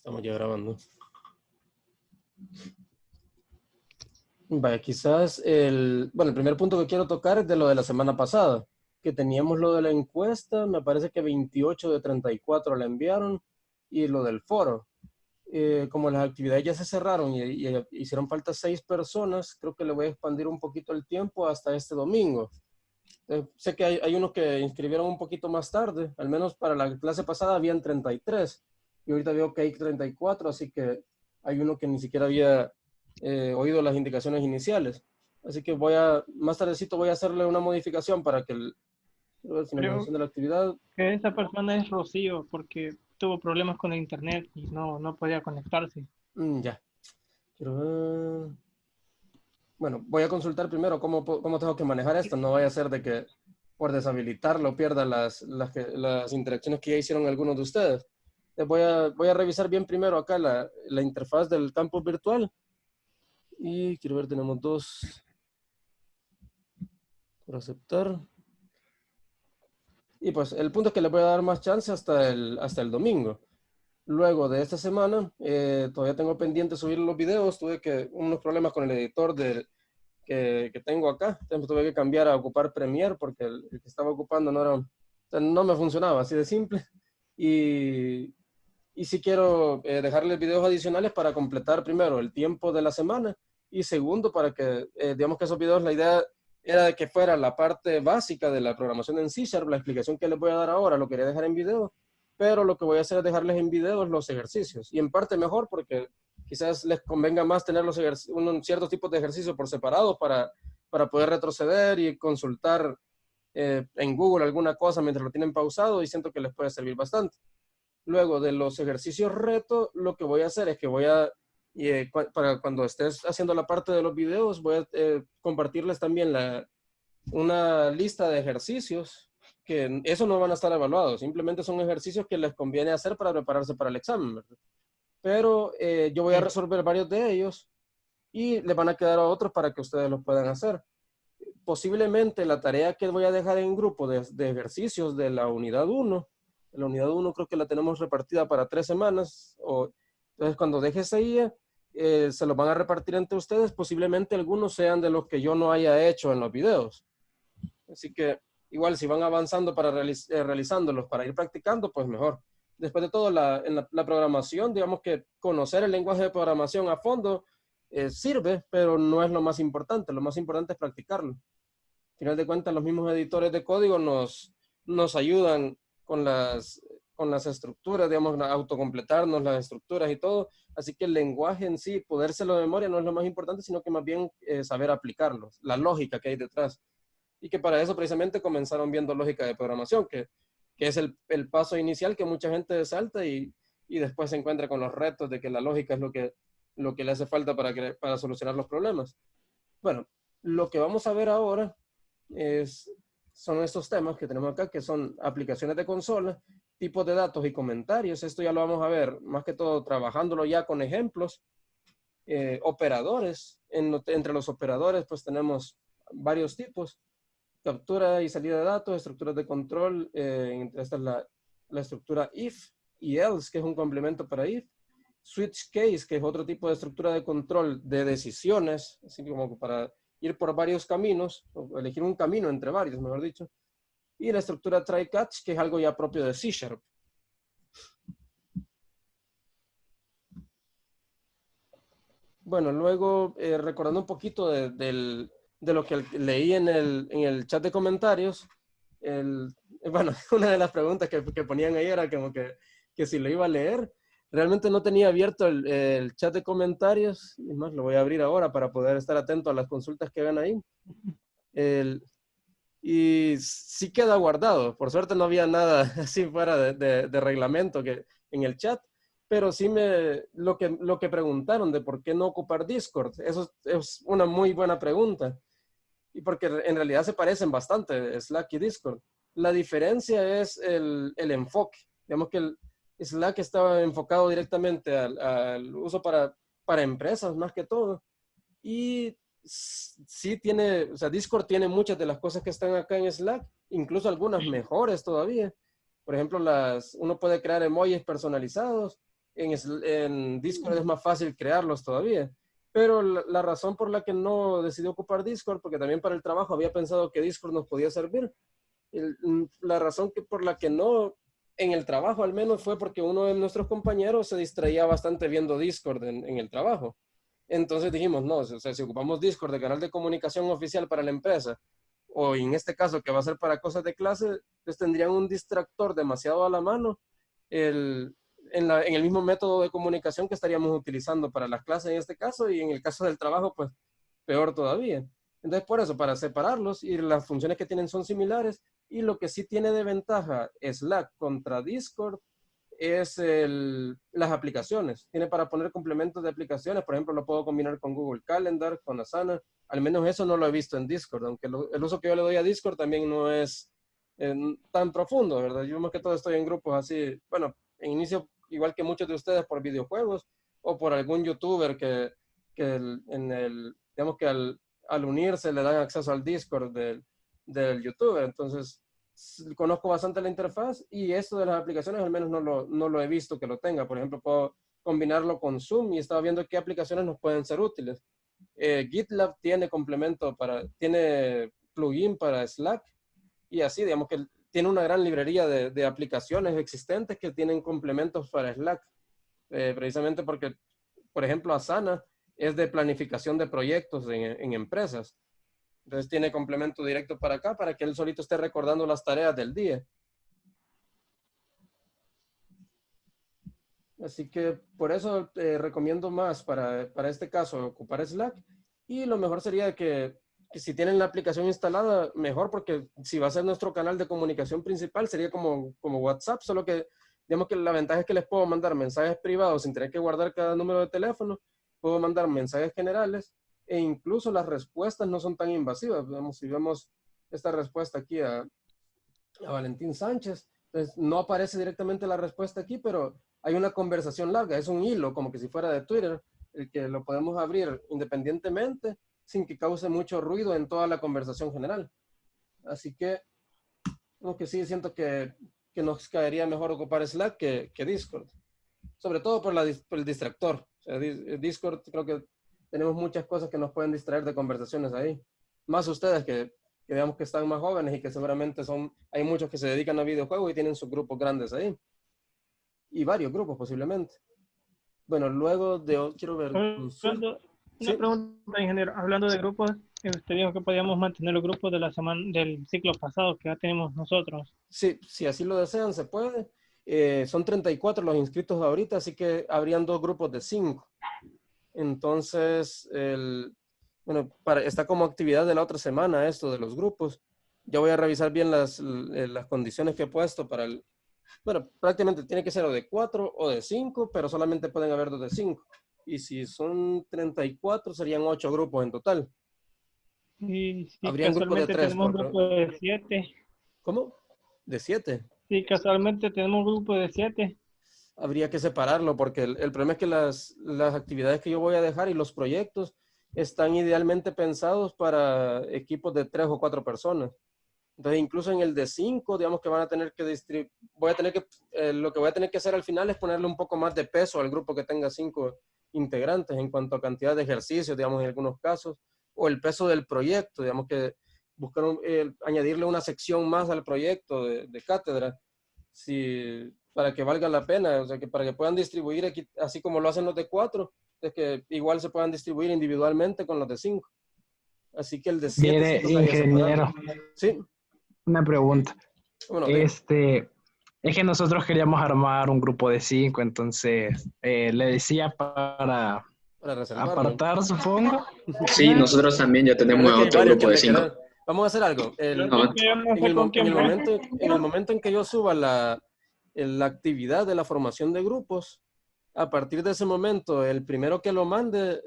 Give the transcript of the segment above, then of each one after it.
Estamos ya grabando. Vaya, quizás el primer punto que quiero tocar es de lo de la semana pasada, que teníamos lo de la encuesta, me parece que 28 de 34 la enviaron, y lo del foro. Como las actividades ya se cerraron y hicieron falta 6 personas, creo que le voy a expandir un poquito el tiempo hasta este domingo. Sé que hay unos que inscribieron un poquito más tarde, al menos para la clase pasada habían 33 y ahorita veo que hay 34, así que hay uno que ni siquiera había oído las indicaciones iniciales. Así que más tardecito voy a hacerle una modificación para que la Creo finalización de la actividad. que esa persona es Rocío porque tuvo problemas con el internet y no podía conectarse. Ya. Quiero ver. Bueno, voy a consultar primero cómo tengo que manejar esto. No vaya a ser de que por deshabilitarlo pierda las interacciones que ya hicieron algunos de ustedes. Voy a revisar bien primero acá la interfaz del campus virtual. Y quiero ver, tenemos 2 por aceptar. Y pues el punto es que les voy a dar más chance hasta el domingo. Luego de esta semana, todavía tengo pendiente subir los videos. Tuve unos problemas con el editor que tengo acá. Entonces tuve que cambiar a ocupar Premiere porque el que estaba ocupando o sea, no me funcionaba, así de simple. Y, y sí quiero dejarles videos adicionales para completar primero el tiempo de la semana y segundo para que, digamos que esos videos, la idea era de que fuera la parte básica de la programación en C#, la explicación que les voy a dar ahora, lo quería dejar en video, pero lo que voy a hacer es dejarles en videos los ejercicios y en parte mejor porque quizás les convenga más tener ciertos tipos de ejercicios por separado para poder retroceder y consultar en Google alguna cosa mientras lo tienen pausado y siento que les puede servir bastante. Luego de los ejercicios reto, lo que voy a hacer es que para cuando estés haciendo la parte de los videos, voy a compartirles también una lista de ejercicios que eso no van a estar evaluados, simplemente son ejercicios que les conviene hacer para prepararse para el examen, ¿verdad? Pero yo voy a resolver varios de ellos y les van a quedar a otros para que ustedes los puedan hacer. Posiblemente la tarea que voy a dejar en grupo de ejercicios de la unidad 1, la unidad 1 creo que la tenemos repartida para 3 semanas, entonces cuando deje esa guía, se los van a repartir entre ustedes, posiblemente algunos sean de los que yo no haya hecho en los videos. Así que igual si van avanzando para realizándolos, para ir practicando, pues mejor. Después de todo, en la programación, digamos que conocer el lenguaje de programación a fondo sirve, pero no es lo más importante. Lo más importante es practicarlo. Al final de cuentas, los mismos editores de código nos ayudan con las estructuras, digamos, a autocompletarnos las estructuras y todo. Así que el lenguaje en sí, podérselo de memoria no es lo más importante, sino que más bien saber aplicarlo, la lógica que hay detrás. Y que para eso precisamente comenzaron viendo lógica de programación, que es el paso inicial que mucha gente salta y después se encuentra con los retos de que la lógica es lo que le hace falta para solucionar los problemas. Bueno, lo que vamos a ver ahora son estos temas que tenemos acá, que son aplicaciones de consola, tipos de datos y comentarios. Esto ya lo vamos a ver, más que todo trabajándolo ya con ejemplos. Operadores. Entre los operadores, pues tenemos varios tipos. Captura y salida de datos, estructuras de control. Esta es la estructura if y else, que es un complemento para if. Switch case, que es otro tipo de estructura de control de decisiones, así como para ir por varios caminos, o elegir un camino entre varios, mejor dicho. Y la estructura try catch, que es algo ya propio de C#. Bueno, luego, recordando un poquito de lo que leí en el chat de comentarios, bueno, una de las preguntas que ponían ahí era como que si lo iba a leer. Realmente no tenía abierto el chat de comentarios, es más, lo voy a abrir ahora para poder estar atento a las consultas que ven ahí. Y sí queda guardado. Por suerte no había nada así fuera de reglamento en el chat, pero sí lo que preguntaron de por qué no ocupar Discord, eso es una muy buena pregunta. Y porque en realidad se parecen bastante, Slack y Discord. La diferencia es el enfoque. Digamos que el Slack estaba enfocado directamente al uso para empresas más que todo. Y sí tiene, o sea, Discord tiene muchas de las cosas que están acá en Slack, incluso algunas mejores todavía. Por ejemplo, uno puede crear emojis personalizados en Discord es más fácil crearlos todavía. Pero la razón por la que no decidí ocupar Discord, porque también para el trabajo había pensado que Discord nos podía servir, la razón por la que no en el trabajo al menos fue porque uno de nuestros compañeros se distraía bastante viendo Discord en el trabajo. Entonces dijimos, no, o sea, si ocupamos Discord de canal de comunicación oficial para la empresa, o en este caso que va a ser para cosas de clase, pues tendrían un distractor demasiado a la mano en el mismo método de comunicación que estaríamos utilizando para las clases en este caso, y en el caso del trabajo, pues peor todavía. Entonces, por eso, para separarlos, y las funciones que tienen son similares, y lo que sí tiene de ventaja Slack contra Discord es las aplicaciones. Tiene para poner complementos de aplicaciones, por ejemplo, lo puedo combinar con Google Calendar, con Asana. Al menos eso no lo he visto en Discord, aunque el uso que yo le doy a Discord también no es tan profundo, ¿verdad? Yo más que todo estoy en grupos así, bueno, en inicio, igual que muchos de ustedes, por videojuegos o por algún youtuber digamos que al unirse le dan acceso al Discord del youtuber. Entonces, conozco bastante la interfaz, y esto de las aplicaciones al menos no lo he visto que lo tenga. Por ejemplo, puedo combinarlo con Zoom y estaba viendo qué aplicaciones nos pueden ser útiles. GitLab tiene plugin para Slack, y así, digamos que tiene una gran librería de aplicaciones existentes que tienen complementos para Slack, precisamente porque, por ejemplo, Asana es de planificación de proyectos en empresas. Entonces tiene complemento directo para acá, para que él solito esté recordando las tareas del día. Así que por eso recomiendo más para este caso ocupar Slack. Y lo mejor sería que si tienen la aplicación instalada, mejor, porque si va a ser nuestro canal de comunicación principal, sería como WhatsApp, solo que digamos que la ventaja es que les puedo mandar mensajes privados sin tener que guardar cada número de teléfono, puedo mandar mensajes generales, e incluso las respuestas no son tan invasivas. Si vemos esta respuesta aquí a Valentín Sánchez, entonces no aparece directamente la respuesta aquí, pero hay una conversación larga, es un hilo, como que si fuera de Twitter, el que lo podemos abrir independientemente sin que cause mucho ruido en toda la conversación general. Así que, lo que sí siento que nos caería mejor ocupar Slack que Discord, sobre todo por el distractor. O sea, Discord, creo que tenemos muchas cosas que nos pueden distraer de conversaciones ahí. Más ustedes que digamos que están más jóvenes y que seguramente hay muchos que se dedican a videojuegos y tienen sus grupos grandes ahí. Y varios grupos posiblemente. Bueno, luego quiero ver, consulta. Una Sí, pregunta, ingeniero. Hablando de grupos, usted dijo que podíamos mantener los grupos de la semana, del ciclo pasado que ya tenemos nosotros. sí, si así lo desean, se puede. Son 34 los inscritos ahorita, así que habrían 2 grupos de 5. Entonces, bueno, está como actividad de la otra semana esto de los grupos. Ya voy a revisar bien las condiciones que he puesto bueno, prácticamente tiene que ser o de 4 o de 5, pero solamente pueden haber 2 de 5. Y si son 34, serían 8 grupos en total. Y sí, Habrían grupos de casualmente 3. tenemos un grupo de 7. ¿Cómo? De 7. Sí, casualmente tenemos un grupo de 7. Habría que separarlo, porque el problema es que las actividades que yo voy a dejar y los proyectos están idealmente pensados para equipos de 3 o 4 personas. Entonces, incluso en el de 5, digamos que van a tener que lo que voy a tener que hacer al final es ponerle un poco más de peso al grupo que tenga 5 integrantes en cuanto a cantidad de ejercicios, digamos, en algunos casos, o el peso del proyecto, digamos que buscar añadirle una sección más al proyecto de cátedra, para que valga la pena, o sea, que para que puedan distribuir así como lo hacen los de 4, es que igual se puedan distribuir individualmente con los de 5. Así que el de 7 sí Mire, tocaría separarlo. ingeniero, Sí, una pregunta. bueno, diga. Es que nosotros queríamos armar un grupo de 5, entonces le decía para Para reservarlo. apartar, supongo. Sí, nosotros también ya tenemos Creo que hay otro varios que grupo de me 5. quedan. Vamos a hacer algo. Pero entonces, ¿qué vamos a hacer con quién va? En el momento en que yo suba la actividad de la formación de grupos, a partir de ese momento, el primero que lo mande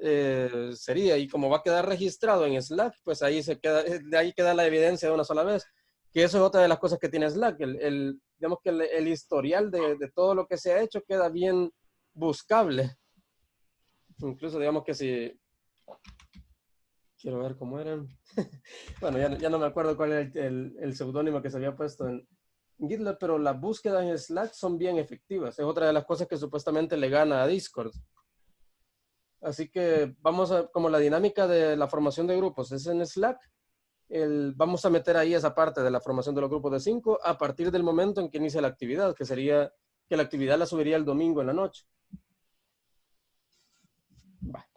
sería, y como va a quedar registrado en Slack, pues ahí de ahí queda la evidencia de una sola vez. Que eso es otra de las cosas que tiene Slack. Digamos que el historial de todo lo que se ha hecho queda bien buscable. Incluso digamos que si... Quiero ver cómo eran. Bueno, ya no me acuerdo cuál era el seudónimo que se había puesto GitLab, pero las búsquedas en Slack son bien efectivas. Es otra de las cosas que supuestamente le gana a Discord. Así que vamos a, como la dinámica de la formación de grupos es en Slack, vamos a meter ahí esa parte de la formación de los grupos de 5 a partir del momento en que inicia la actividad, que sería que la actividad la subiría el domingo en la noche.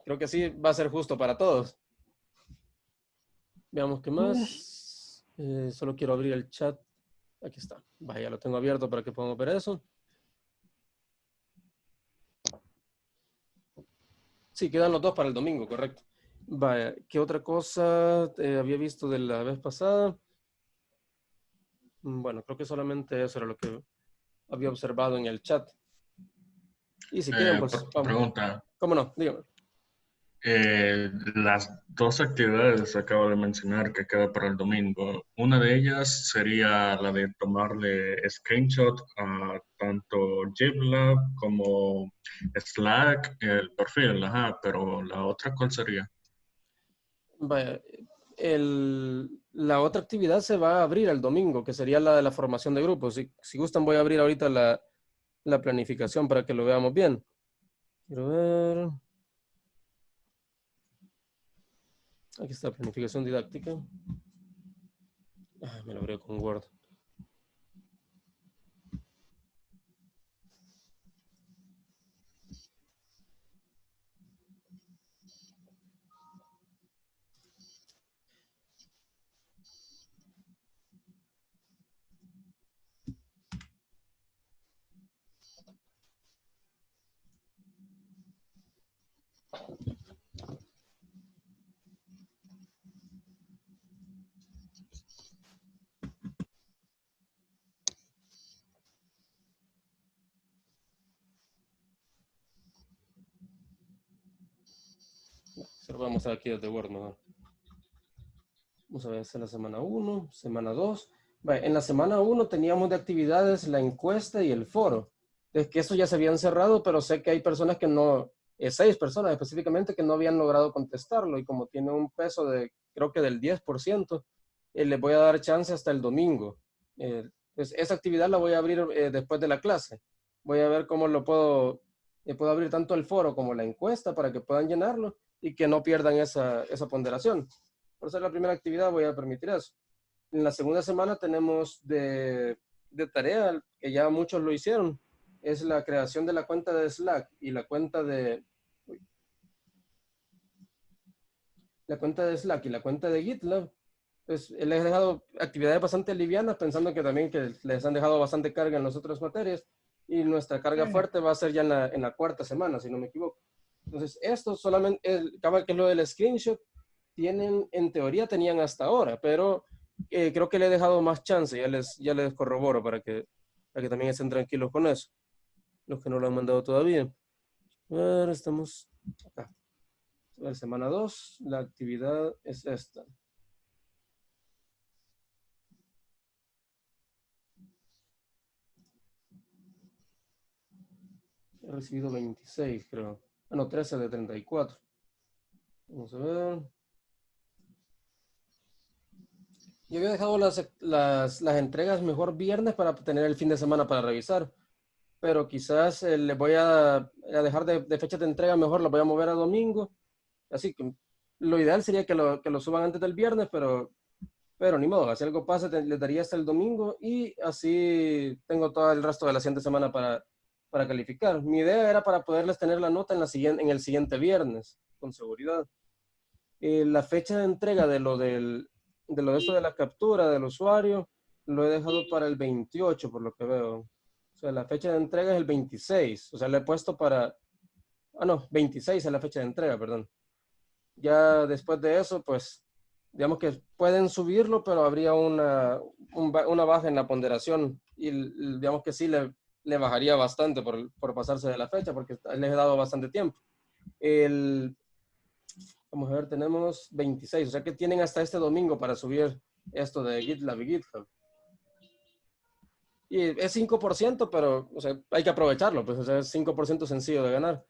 Creo que sí va a ser justo para todos. Veamos qué más. Solo quiero abrir el chat. Aquí está. Ya lo tengo abierto para que podamos ver eso. Sí, quedan los dos para el domingo, correcto. Vaya, ¿qué otra cosa había visto de la vez pasada? Bueno, creo que solamente eso era lo que había observado en el chat. Y si quieren, pues vamos. Pregunta. ¿Cómo no? Dígame. Las dos actividades acabo de mencionar que queda para el domingo. Una de ellas sería la de tomarle screenshot a tanto GitLab como Slack, el perfil, pero la otra, ¿cuál sería? Vaya, la otra actividad se va a abrir el domingo, que sería la de la formación de grupos. Si gustan, voy a abrir ahorita la planificación para que lo veamos bien. Quiero ver. Aquí está, planificación didáctica. Me lo abrí con Word. Se lo voy a mostrar aquí desde Word, ¿no? Vamos a ver, esta es la semana 1, semana 2. En la semana 1 teníamos de actividades la encuesta y el foro. Es que eso ya se habían cerrado, pero sé que hay personas que no, 6 personas específicamente, que no habían logrado contestarlo. Y como tiene un peso de, creo que del 10%, les voy a dar chance hasta el domingo. Pues esa actividad la voy a abrir después de la clase. Voy a ver cómo lo puedo abrir tanto el foro como la encuesta para que puedan llenarlo y que no pierdan esa ponderación. Por ser la primera actividad voy a permitir eso. En la segunda semana tenemos de tarea, que ya muchos lo hicieron, es la creación de la cuenta de Slack y la cuenta de Slack y la cuenta de GitLab. Pues les he dejado actividades bastante livianas, pensando que también que les han dejado bastante carga en las otras materias, y nuestra carga fuerte va a ser ya en la cuarta semana, si no me equivoco. Entonces, esto solamente, que es lo del screenshot, en teoría tenían hasta ahora, pero creo que le he dejado más chance, ya les corroboro para que también estén tranquilos con eso, los que no lo han mandado todavía. A ver, estamos acá. A ver, semana 2, la actividad es esta. He recibido 26, creo. No, 13 de 34. Vamos a ver. Yo había dejado las entregas mejor viernes para tener el fin de semana para revisar. Pero quizás les voy a dejar de fecha de entrega mejor, las voy a mover a domingo. Así que lo ideal sería que lo suban antes del viernes, pero ni modo. Si algo pasa, les daría hasta el domingo y así tengo todo el resto de la siguiente semana para calificar. Mi idea era para poderles tener la nota en el siguiente viernes, con seguridad. La fecha de entrega de esto de la captura del usuario, lo he dejado para el 28, por lo que veo. O sea, la fecha de entrega es el 26. O sea, le he puesto para... 26 es la fecha de entrega, perdón. Ya después de eso, pues, digamos que pueden subirlo, pero habría una baja en la ponderación. Y digamos que sí le bajaría bastante por pasarse de la fecha, porque les he dado bastante tiempo. Vamos a ver, tenemos 26, o sea que tienen hasta este domingo para subir esto de GitLab y GitHub. Y es 5%, pero o sea, hay que aprovecharlo, pues o sea, es 5% sencillo de ganar.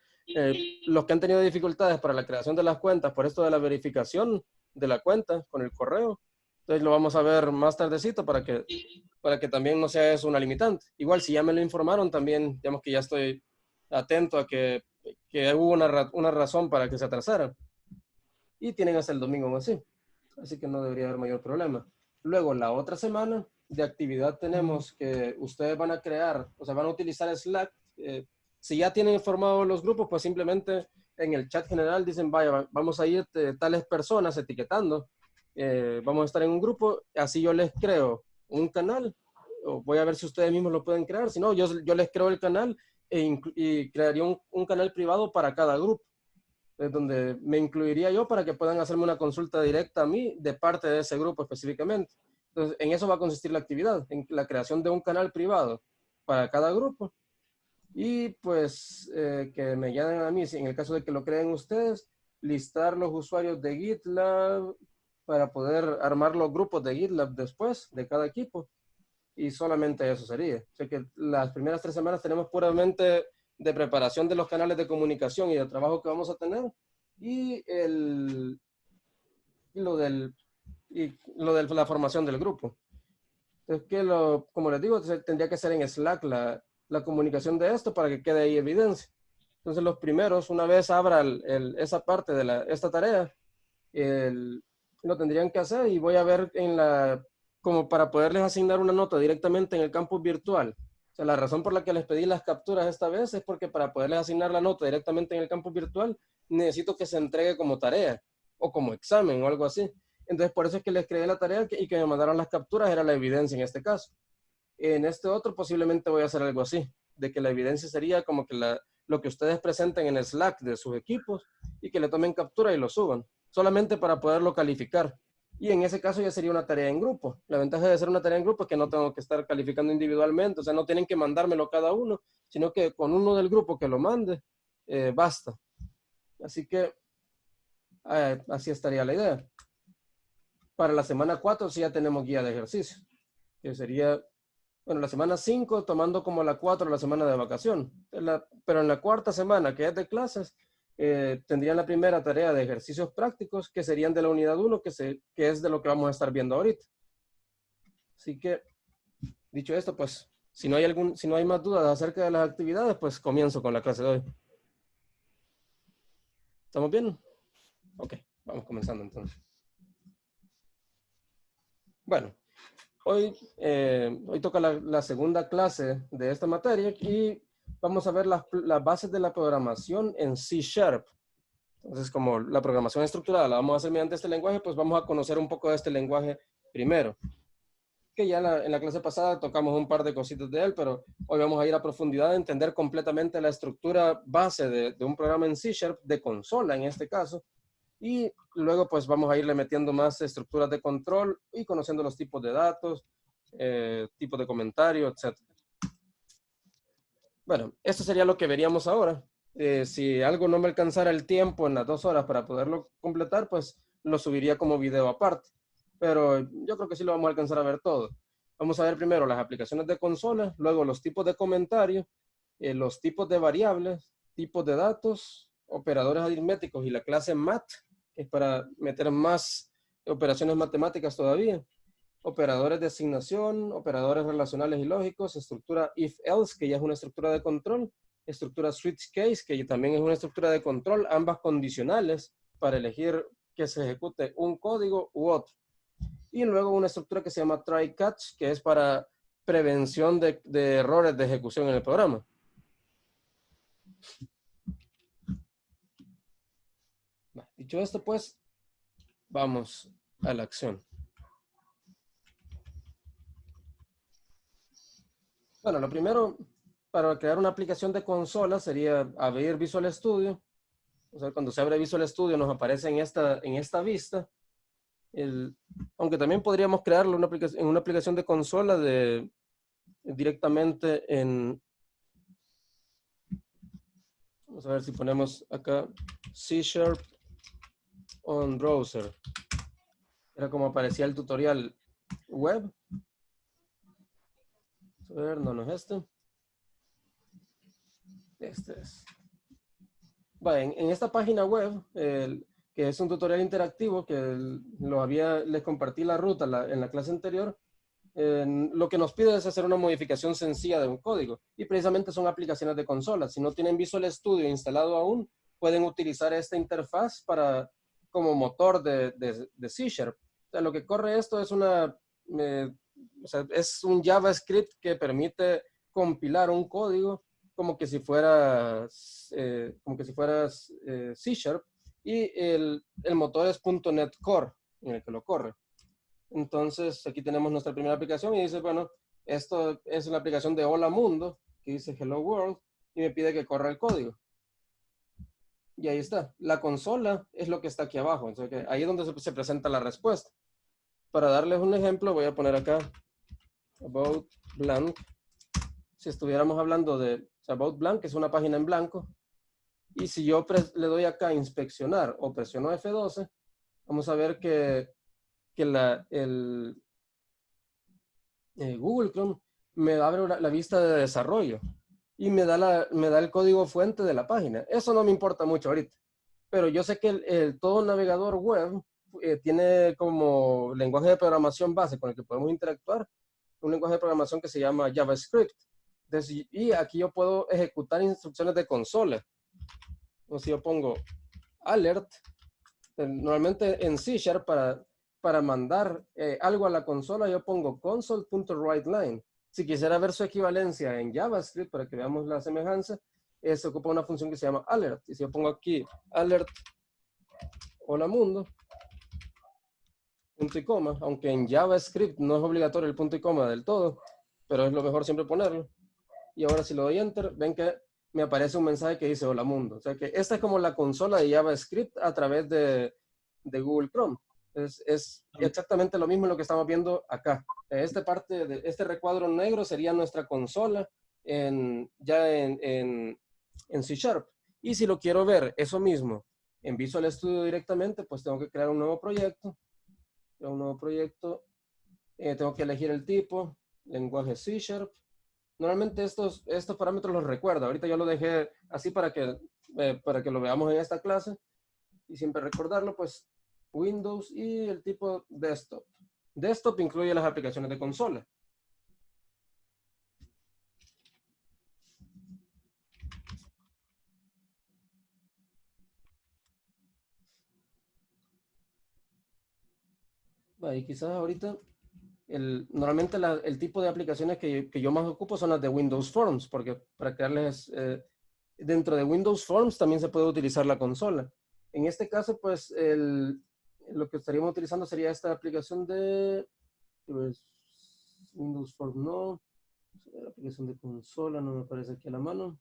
Los que han tenido dificultades para la creación de las cuentas por esto de la verificación de la cuenta con el correo, Entonces lo vamos a ver más tardecito para que también no sea eso una limitante. Igual si ya me lo informaron también, digamos que ya estoy atento a que hubo una razón para que se atrasaran. Y tienen hasta el domingo así. Así que no debería haber mayor problema. Luego, la otra semana de actividad tenemos que ustedes van a crear, o sea, van a utilizar Slack. Si ya tienen formados los grupos, pues simplemente en el chat general dicen, vaya, vamos a ir tales personas etiquetando. Vamos a estar en un grupo, así yo les creo un canal. O voy a ver si ustedes mismos lo pueden crear. Si no, yo les creo el canal y crearía un canal privado para cada grupo, donde me incluiría yo para que puedan hacerme una consulta directa a mí de parte de ese grupo específicamente. Entonces, en eso va a consistir la actividad, en la creación de un canal privado para cada grupo. Y pues que me llamen a mí, si en el caso de que lo creen ustedes, listar los usuarios de GitLab para poder armar los grupos de GitLab después de cada equipo. Y solamente eso sería. O sea que las primeras 3 semanas tenemos puramente de preparación de los canales de comunicación y de trabajo que vamos a tener, y lo de la formación del grupo. Entonces, como les digo, tendría que ser en Slack la comunicación de esto para que quede ahí evidencia. Entonces, los primeros, una vez abra esa parte de esta tarea, lo tendrían que hacer, y voy a ver como para poderles asignar una nota directamente en el campus virtual. O sea, la razón por la que les pedí las capturas esta vez es porque para poderles asignar la nota directamente en el campus virtual, necesito que se entregue como tarea o como examen o algo así. Entonces, por eso es que les creé la tarea y que me mandaron las capturas, era la evidencia en este caso. En este otro posiblemente voy a hacer algo así, de que la evidencia sería como que lo que ustedes presenten en Slack de sus equipos y que le tomen captura y lo suban, solamente para poderlo calificar. Y en ese caso ya sería una tarea en grupo. La ventaja de hacer una tarea en grupo es que no tengo que estar calificando individualmente, o sea, no tienen que mandármelo cada uno, sino que con uno del grupo que lo mande, basta. Así que así estaría la idea. Para la semana 4 sí ya tenemos guía de ejercicio, que sería, bueno, la semana 5 tomando como la 4 la semana de vacación. Pero en la cuarta semana, que es de clases, tendrían la primera tarea de ejercicios prácticos, que serían de la unidad 1, que es de lo que vamos a estar viendo ahorita. Así que, dicho esto, pues, si no hay más dudas acerca de las actividades, pues comienzo con la clase de hoy. ¿Estamos bien? Ok, vamos comenzando entonces. Bueno, hoy toca la segunda clase de esta materia y vamos a ver las bases de la programación en C#. Entonces, como la programación estructurada la vamos a hacer mediante este lenguaje, pues vamos a conocer un poco de este lenguaje primero. Que ya en la clase pasada tocamos un par de cositas de él, pero hoy vamos a ir a profundidad a entender completamente la estructura base de un programa en C#, de consola en este caso, y luego pues vamos a irle metiendo más estructuras de control y conociendo los tipos de datos, tipos de comentario, etc. Bueno, esto sería lo que veríamos ahora. Si algo no me alcanzara el tiempo en las 2 horas para poderlo completar, pues lo subiría como video aparte. Pero yo creo que sí lo vamos a alcanzar a ver todo. Vamos a ver primero las aplicaciones de consola, luego los tipos de comentario, los tipos de variables, tipos de datos, operadores aritméticos y la clase mat, que es para meter más operaciones matemáticas todavía, operadores de asignación, operadores relacionales y lógicos, estructura if-else, que ya es una estructura de control, estructura switch case, que también es una estructura de control, ambas condicionales para elegir que se ejecute un código u otro. Y luego una estructura que se llama try-catch, que es para prevención de errores de ejecución en el programa. Dicho esto, pues, vamos a la acción. Bueno, lo primero, para crear una aplicación de consola sería abrir Visual Studio. O sea, cuando se abre Visual Studio nos aparece en esta vista. Aunque también podríamos crearlo en una aplicación de consola directamente en... Vamos a ver si ponemos acá C# on browser. Era como aparecía el tutorial web. A ver, no es este. Este es. Bueno, en esta página web, que que es un tutorial interactivo que les compartí la ruta en la clase anterior. Lo que nos pide es hacer una modificación sencilla de un código, y precisamente son aplicaciones de consola. Si no tienen Visual Studio instalado aún, pueden utilizar esta interfaz como motor de C#. O sea, lo que corre esto es es un JavaScript que permite compilar un código como que si fuera C#, y el motor es .NET Core en el que lo corre. Entonces, aquí tenemos nuestra primera aplicación y dice, bueno, esto es una aplicación de Hola Mundo, que dice Hello World, y me pide que corra el código. Y ahí está. La consola es lo que está aquí abajo. Entonces, ahí es donde se presenta la respuesta. Para darles un ejemplo, voy a poner acá About Blank. Si estuviéramos hablando de About Blank, que es una página en blanco, y si yo le doy acá inspeccionar o presiono F12, vamos a ver que Google Chrome me abre la vista de desarrollo y me da el código fuente de la página. Eso no me importa mucho ahorita, pero yo sé que todo navegador web tiene como lenguaje de programación base con el que podemos interactuar un lenguaje de programación que se llama JavaScript. Entonces, y aquí yo puedo ejecutar instrucciones de consola. O si yo pongo alert, normalmente en C# para mandar algo a la consola, yo pongo console.writeLine. Si quisiera ver su equivalencia en JavaScript, para que veamos la semejanza, se ocupa una función que se llama alert. Y si yo pongo aquí alert hola mundo, punto y coma, aunque en JavaScript no es obligatorio el punto y coma del todo, pero es lo mejor siempre ponerlo. Y ahora si le doy enter, ven que me aparece un mensaje que dice hola mundo. O sea que esta es como la consola de JavaScript a través de Google Chrome. Es exactamente lo mismo lo que estamos viendo acá. Este recuadro negro sería nuestra consola ya en C#. Y si lo quiero ver eso mismo en Visual Studio directamente, pues tengo que crear un nuevo proyecto. Tengo que elegir el tipo, lenguaje C#. Normalmente estos parámetros los recuerdo. Ahorita yo lo dejé así para que lo veamos en esta clase. Y siempre recordarlo, pues Windows y el tipo Desktop. Desktop incluye las aplicaciones de consola. Y quizás ahorita, normalmente el tipo de aplicaciones que yo más ocupo son las de Windows Forms, porque para crearles, dentro de Windows Forms también se puede utilizar la consola. En este caso, pues, lo que estaríamos utilizando sería esta aplicación de pues, Windows Forms, no. La aplicación de consola no me aparece aquí a la mano.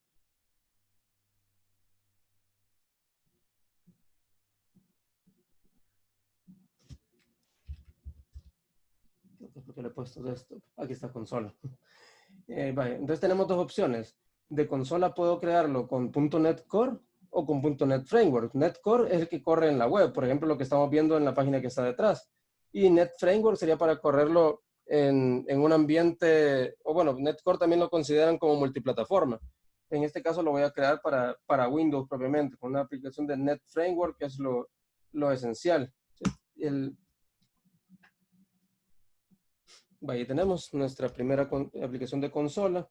Porque le he puesto desktop. Aquí está consola. Entonces tenemos dos opciones. De consola puedo crearlo con .NET Core o con .NET Framework. .NET Core es el que corre en la web, por ejemplo, lo que estamos viendo en la página que está detrás. Y .NET Framework sería para correrlo en un ambiente, o bueno, .NET Core también lo consideran como multiplataforma. En este caso lo voy a crear para Windows propiamente, con una aplicación de .NET Framework, que es lo esencial. Ahí tenemos nuestra primera aplicación de consola.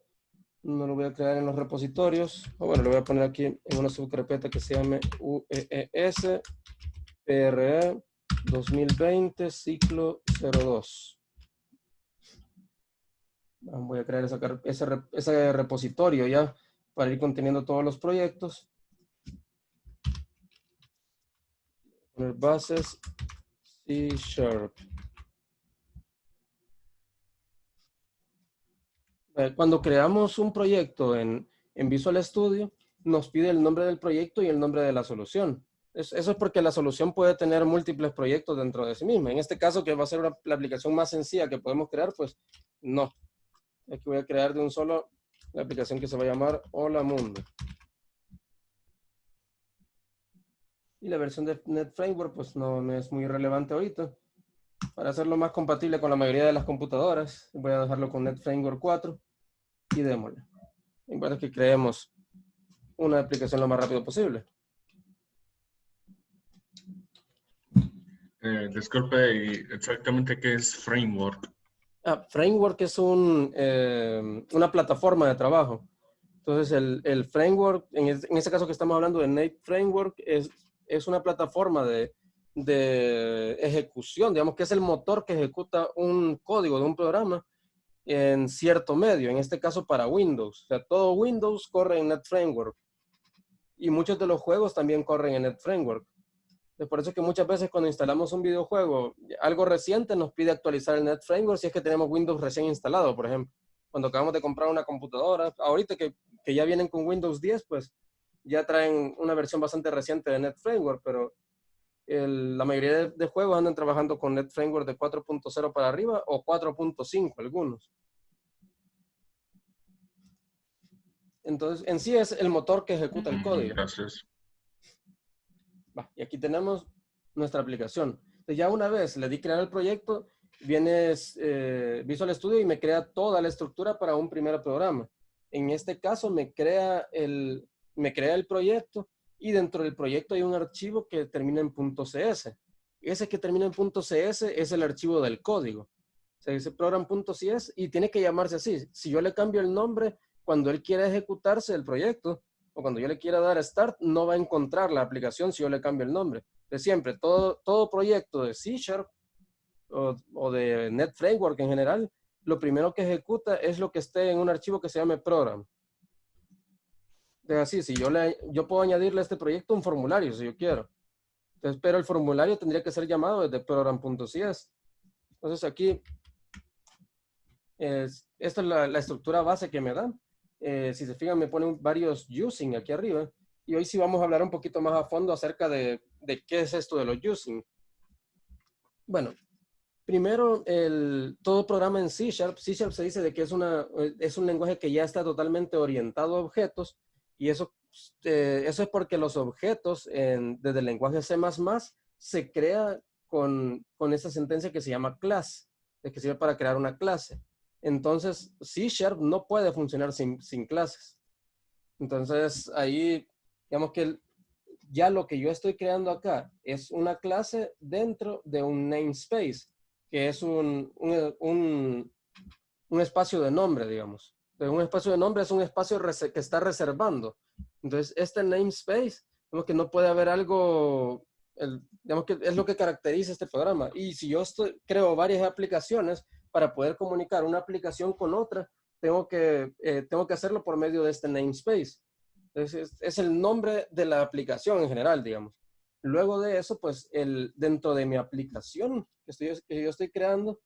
No lo voy a crear en los repositorios. Bueno, lo voy a poner aquí en una subcarpeta que se llame UEES PRE 2020 ciclo 02. Voy a crear ese repositorio ya para ir conteniendo todos los proyectos. Poner bases C#. Cuando creamos un proyecto en Visual Studio, nos pide el nombre del proyecto y el nombre de la solución. Eso es porque la solución puede tener múltiples proyectos dentro de sí misma. En este caso, que va a ser la aplicación más sencilla que podemos crear, pues no. Aquí voy a crear de un solo la aplicación que se va a llamar Hola Mundo. Y la versión de .NET Framework, pues no es muy relevante ahorita. Para hacerlo más compatible con la mayoría de las computadoras, voy a dejarlo con .NET Framework 4 y démosle. Importa que creemos una aplicación lo más rápido posible. Disculpe, ¿y exactamente qué es framework? Framework es una plataforma de trabajo. Entonces, el framework, en este caso que estamos hablando de Nate Framework, es una plataforma de ejecución, digamos que es el motor que ejecuta un código de un programa en cierto medio, en este caso para Windows. O sea, todo Windows corre en Net Framework y muchos de los juegos también corren en Net Framework. Por eso es que muchas veces cuando instalamos un videojuego, algo reciente nos pide actualizar el Net Framework si es que tenemos Windows recién instalado, por ejemplo. Cuando acabamos de comprar una computadora, ahorita que ya vienen con Windows 10, pues ya traen una versión bastante reciente de Net Framework, pero la mayoría de juegos andan trabajando con Net Framework de 4.0 para arriba o 4.5 algunos. Entonces, en sí es el motor que ejecuta el código. Gracias. Y aquí tenemos nuestra aplicación. Entonces, ya una vez le di crear el proyecto, viene Visual Studio y me crea toda la estructura para un primer programa. En este caso me crea el proyecto y dentro del proyecto hay un archivo que termina en .cs. Ese que termina en .cs es el archivo del código. Se dice program.cs y tiene que llamarse así. Si yo le cambio el nombre, cuando él quiera ejecutarse el proyecto, o cuando yo le quiera dar start, no va a encontrar la aplicación si yo le cambio el nombre. De siempre, todo proyecto de C# o de Net Framework en general, lo primero que ejecuta es lo que esté en un archivo que se llame program. Es así, si yo puedo añadirle a este proyecto un formulario si yo quiero. Entonces, pero el formulario tendría que ser llamado desde program.cs. Entonces aquí, esta es la estructura base que me da. Si se fijan, me ponen varios using aquí arriba. Y hoy sí vamos a hablar un poquito más a fondo acerca de qué es esto de los using. Bueno, primero, todo programa en C# se dice de que es un lenguaje que ya está totalmente orientado a objetos. Y eso es porque los objetos desde el lenguaje C++ se crea con esa sentencia que se llama class, que sirve para crear una clase. Entonces, C# no puede funcionar sin clases. Entonces, ahí, digamos que ya lo que yo estoy creando acá es una clase dentro de un namespace, que es un espacio de nombre, digamos. Un espacio de nombre es un espacio que está reservando. Entonces, este namespace, digamos que no puede haber algo, digamos que es lo que caracteriza este programa. Y si yo creo varias aplicaciones, para poder comunicar una aplicación con otra, tengo que hacerlo por medio de este namespace. Entonces, es el nombre de la aplicación en general, digamos. Luego de eso, pues, dentro de mi aplicación que yo estoy creando,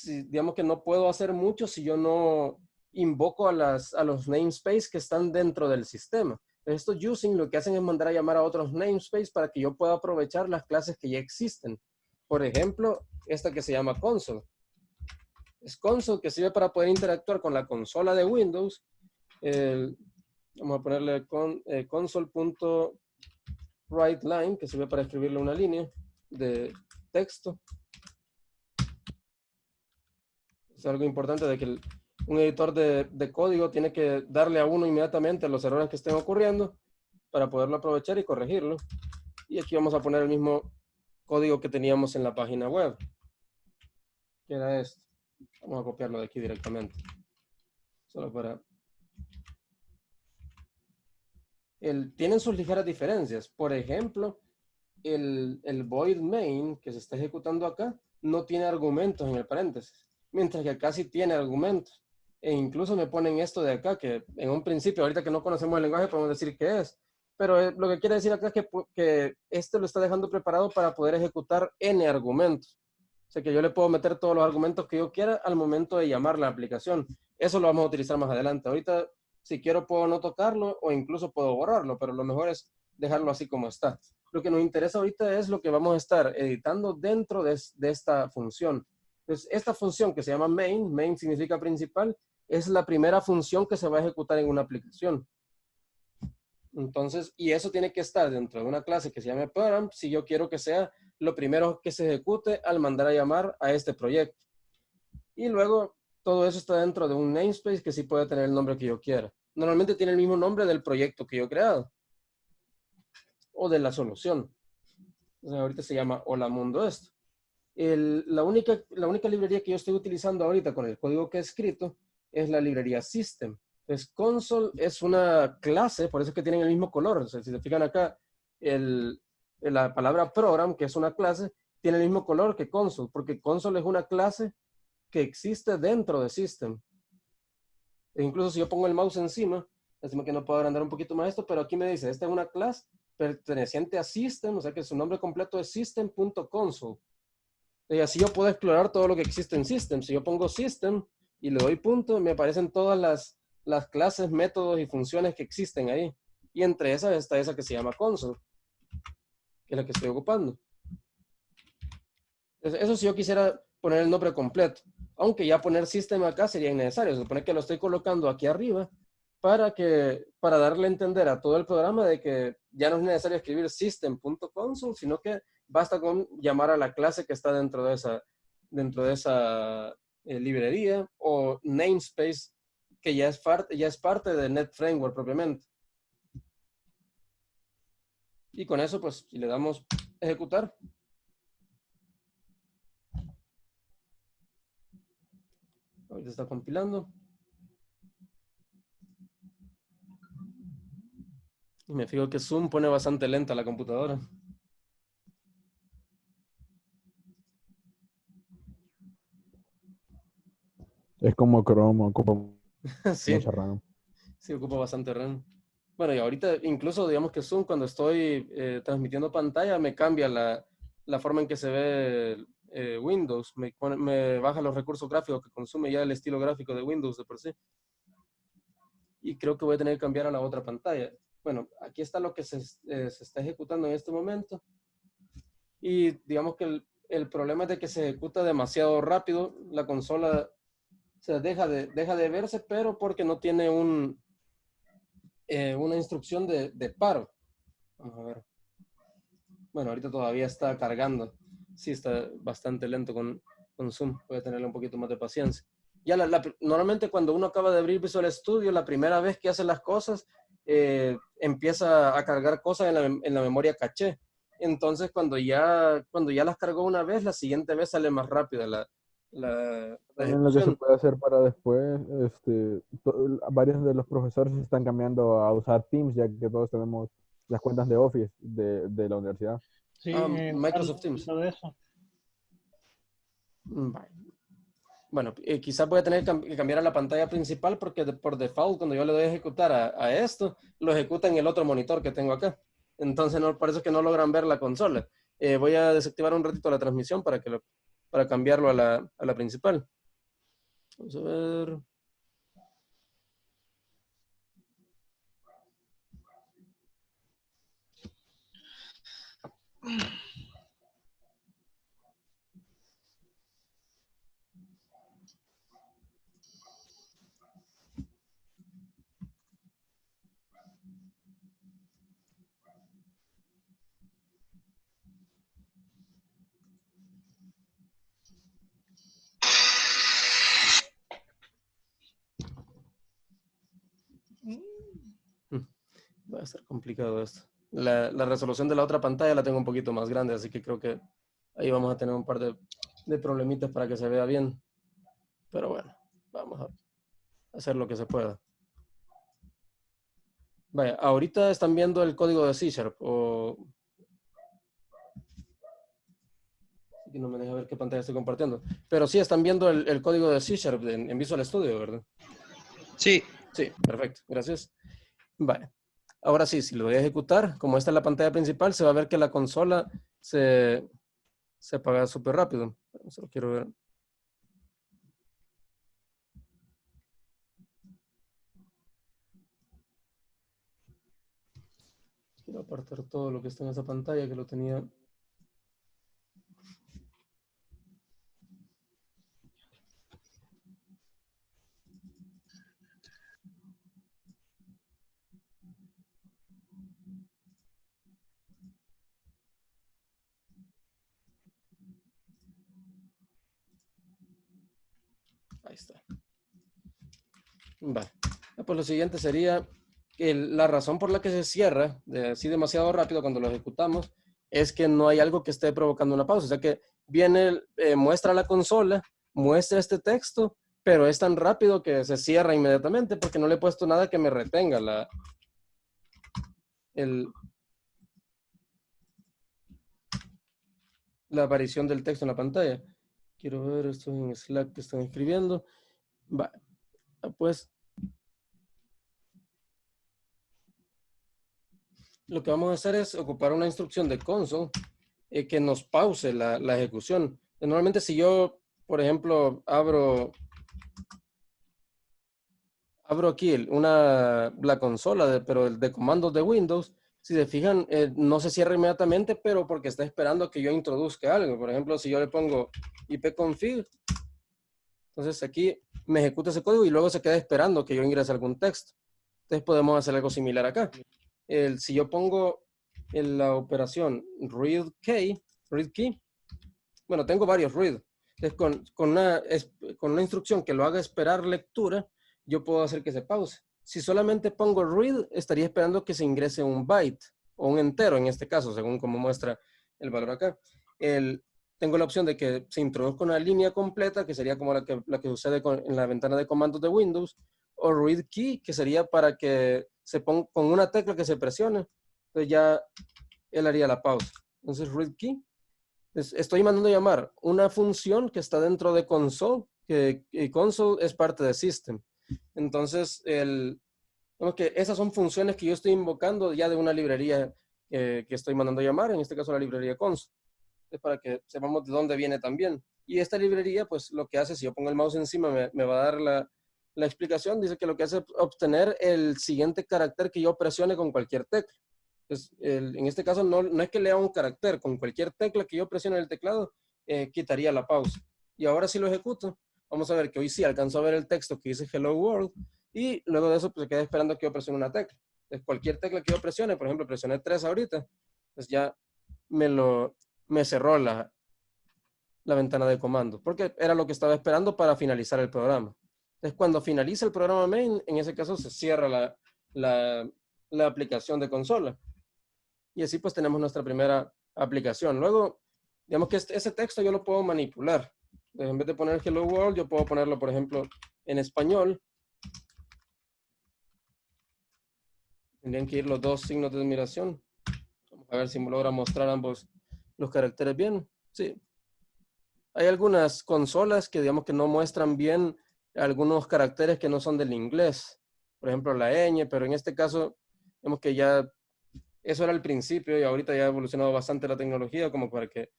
digamos que no puedo hacer mucho si yo no invoco a los namespace que están dentro del sistema. Estos using lo que hacen es mandar a llamar a otros namespace para que yo pueda aprovechar las clases que ya existen. Por ejemplo, esta que se llama console. Es console que sirve para poder interactuar con la consola de Windows. Vamos a ponerle console.writeLine, que sirve para escribirle una línea de texto. Es algo importante de que un editor de código tiene que darle a uno inmediatamente los errores que estén ocurriendo para poderlo aprovechar y corregirlo. Y aquí vamos a poner el mismo código que teníamos en la página web, que era esto. Vamos a copiarlo de aquí directamente. Solo para... tienen sus ligeras diferencias. Por ejemplo, el void main que se está ejecutando acá no tiene argumentos en el paréntesis, mientras que acá sí tiene argumentos. E incluso me ponen esto de acá, que en un principio, ahorita que no conocemos el lenguaje, podemos decir qué es. Pero lo que quiere decir acá es que esto lo está dejando preparado para poder ejecutar n argumentos. O sea que yo le puedo meter todos los argumentos que yo quiera al momento de llamar la aplicación. Eso lo vamos a utilizar más adelante. Ahorita, si quiero, puedo no tocarlo o incluso puedo borrarlo, pero lo mejor es dejarlo así como está. Lo que nos interesa ahorita es lo que vamos a estar editando dentro de esta función. Entonces, esta función que se llama main significa principal, es la primera función que se va a ejecutar en una aplicación. Entonces, y eso tiene que estar dentro de una clase que se llame program, si yo quiero que sea lo primero que se ejecute al mandar a llamar a este proyecto. Y luego, todo eso está dentro de un namespace que sí puede tener el nombre que yo quiera. Normalmente tiene el mismo nombre del proyecto que yo he creado. O de la solución. Entonces, ahorita se llama Hola Mundo esto. La única librería que yo estoy utilizando ahorita con el código que he escrito es la librería System. Entonces, console es una clase, por eso es que tienen el mismo color. O sea, si se fijan acá, la palabra program, que es una clase, tiene el mismo color que console, porque console es una clase que existe dentro de System. E incluso si yo pongo el mouse encima que no puedo agrandar un poquito más esto, pero aquí me dice, esta es una clase perteneciente a System, o sea que su nombre completo es system.console. Y así yo puedo explorar todo lo que existe en System. Si yo pongo System y le doy punto, me aparecen todas las clases, métodos y funciones que existen ahí. Y entre esas está esa que se llama console, que es la que estoy ocupando. Eso si yo quisiera poner el nombre completo. Aunque ya poner System acá sería innecesario. Se supone que lo estoy colocando aquí arriba para darle a entender a todo el programa de que ya no es necesario escribir system.console, sino que basta con llamar a la clase que está dentro de esa librería o namespace que ya es parte de Net Framework propiamente. Y con eso, pues, si le damos ejecutar, ahorita está compilando. Y me fijo que Zoom pone bastante lenta la computadora. Es como Chrome, ocupa Sí, mucha RAM. sí, ocupa bastante RAM. Bueno, y ahorita incluso digamos que Zoom cuando estoy transmitiendo pantalla me cambia la forma en que se ve Windows. Me baja los recursos gráficos que consume ya el estilo gráfico de Windows de por sí. Y creo que voy a tener que cambiar a la otra pantalla. Bueno, aquí está lo que se está ejecutando en este momento. Y digamos que el problema es de que se ejecuta demasiado rápido. La consola se deja de verse, pero porque no tiene una instrucción de paro. Vamos a ver. Bueno, ahorita todavía está cargando. Sí, está bastante lento con Zoom. Voy a tenerle un poquito más de paciencia. Ya normalmente cuando uno acaba de abrir Visual Studio, la primera vez que hace las cosas, empieza a cargar cosas en la memoria caché. Entonces, cuando ya las cargó una vez, la siguiente vez sale más rápida la También lo que se ejecución. puede hacer para después, varios de los profesores están cambiando a usar Teams, ya que todos tenemos las cuentas de Office de la universidad. Sí, Microsoft Teams. todo eso. Bueno, quizás voy a tener que cambiar a la pantalla principal porque por default, cuando yo le doy a ejecutar a esto, lo ejecuta en el otro monitor que tengo acá. Entonces, por eso es que no logran ver la consola. Voy a desactivar un ratito la transmisión para cambiarlo a la principal. Vamos a ver. Va a estar complicado esto. La resolución de la otra pantalla la tengo un poquito más grande, así que creo que ahí vamos a tener un par de problemitas para que se vea bien. Pero bueno, vamos a hacer lo que se pueda. Vaya, ahorita están viendo el código de C#, Aquí no me deja ver qué pantalla estoy compartiendo. Pero sí están viendo el código de C# en Visual Studio, ¿verdad? Sí. Sí, perfecto, gracias. Vale. Ahora sí, si lo voy a ejecutar, como esta es la pantalla principal, se va a ver que la consola se apaga súper rápido. Solo quiero ver. Quiero apartar todo lo que está en esa pantalla que lo tenía. Ahí está. Vale. Pues lo siguiente sería que la razón por la que se cierra así demasiado rápido cuando lo ejecutamos es que no hay algo que esté provocando una pausa. O sea que viene, muestra la consola, muestra este texto, pero es tan rápido que se cierra inmediatamente porque no le he puesto nada que me retenga la aparición del texto en la pantalla. Quiero ver esto en Slack que están escribiendo. Va, pues lo que vamos a hacer es ocupar una instrucción de console que nos pause la ejecución. Normalmente si yo, por ejemplo, abro aquí la consola, pero de comandos de Windows, si se fijan, no se cierra inmediatamente, pero porque está esperando que yo introduzca algo. Por ejemplo, si yo le pongo ipconfig, entonces aquí me ejecuta ese código y luego se queda esperando que yo ingrese algún texto. Entonces podemos hacer algo similar acá. Si yo pongo en la operación read key, bueno, tengo varios read. Entonces con una instrucción que lo haga esperar lectura, yo puedo hacer que se pause. Si solamente pongo read, estaría esperando que se ingrese un byte o un entero en este caso, según como muestra el valor acá. Tengo la opción de que se introduzca una línea completa, que sería como la que sucede en la ventana de comandos de Windows, o read key, que sería para que se ponga con una tecla que se presione. Entonces ya él haría la pausa. Entonces read key. Estoy mandando llamar una función que está dentro de console, que console es parte de system. Entonces, esas son funciones que yo estoy invocando ya de una librería que estoy mandando llamar, en este caso la librería console. Es para que sepamos de dónde viene también. Y esta librería, pues lo que hace, si yo pongo el mouse encima, me va a dar la explicación. Dice que lo que hace es obtener el siguiente carácter que yo presione con cualquier tecla. Entonces, en este caso no es que lea un carácter, con cualquier tecla que yo presione en el teclado, quitaría la pausa. Y ahora si lo ejecuto, vamos a ver que hoy sí alcanzó a ver el texto que dice Hello World, y luego de eso pues se queda esperando que yo presione una tecla. Entonces, cualquier tecla que yo presione, por ejemplo, presioné 3 ahorita, pues ya me cerró la ventana de comandos, porque era lo que estaba esperando para finalizar el programa. Entonces, cuando finaliza el programa main, en ese caso se cierra la aplicación de consola. Y así pues tenemos nuestra primera aplicación. Luego, digamos que ese texto yo lo puedo manipular. Entonces, en vez de poner Hello World, yo puedo ponerlo, por ejemplo, en español. Tendrían que ir los dos signos de admiración. Vamos a ver si me logra mostrar ambos los caracteres bien. Sí. Hay algunas consolas que digamos que no muestran bien algunos caracteres que no son del inglés. Por ejemplo, la ñ, pero en este caso, vemos que ya eso era al principio y ahorita ya ha evolucionado bastante la tecnología como para que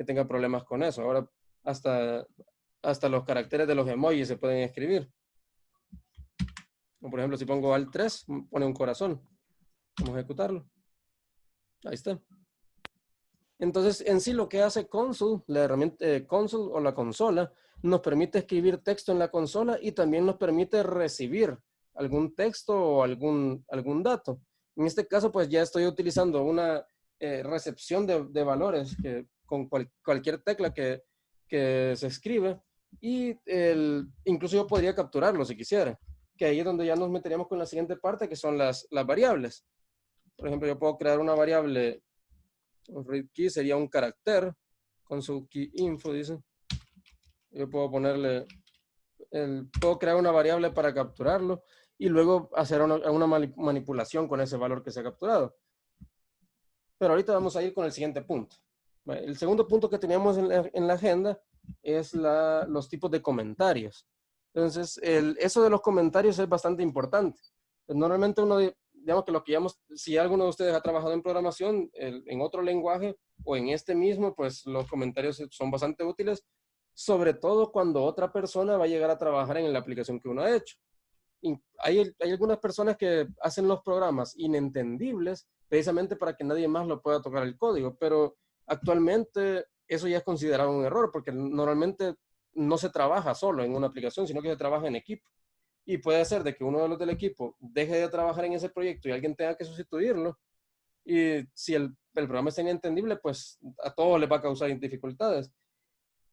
tenga problemas con eso. Ahora hasta los caracteres de los emojis se pueden escribir. Como por ejemplo, si pongo Alt 3, pone un corazón. Vamos a ejecutarlo. Ahí está. Entonces, en sí lo que hace console, la herramienta console o la consola, nos permite escribir texto en la consola y también nos permite recibir algún texto o algún dato. En este caso, pues ya estoy utilizando una recepción de valores con cualquier tecla que se escribe y incluso yo podría capturarlo si quisiera, que ahí es donde ya nos meteríamos con la siguiente parte, que son las variables. Por ejemplo, yo puedo crear una variable, read key sería un carácter, con su key info, dice. Yo puedo ponerle, puedo crear una variable para capturarlo y luego hacer una manipulación con ese valor que se ha capturado. Pero ahorita vamos a ir con el siguiente punto. El segundo punto que teníamos en la agenda es los tipos de comentarios. Entonces, eso de los comentarios es bastante importante. Normalmente digamos que lo que si alguno de ustedes ha trabajado en programación, en otro lenguaje o en este mismo, pues los comentarios son bastante útiles, sobre todo cuando otra persona va a llegar a trabajar en la aplicación que uno ha hecho. Y hay algunas personas que hacen los programas inentendibles precisamente para que nadie más lo pueda tocar el código, pero actualmente eso ya es considerado un error porque normalmente no se trabaja solo en una aplicación, sino que se trabaja en equipo. Y puede ser de que uno de los del equipo deje de trabajar en ese proyecto y alguien tenga que sustituirlo. Y si el programa es inentendible, pues a todos les va a causar dificultades.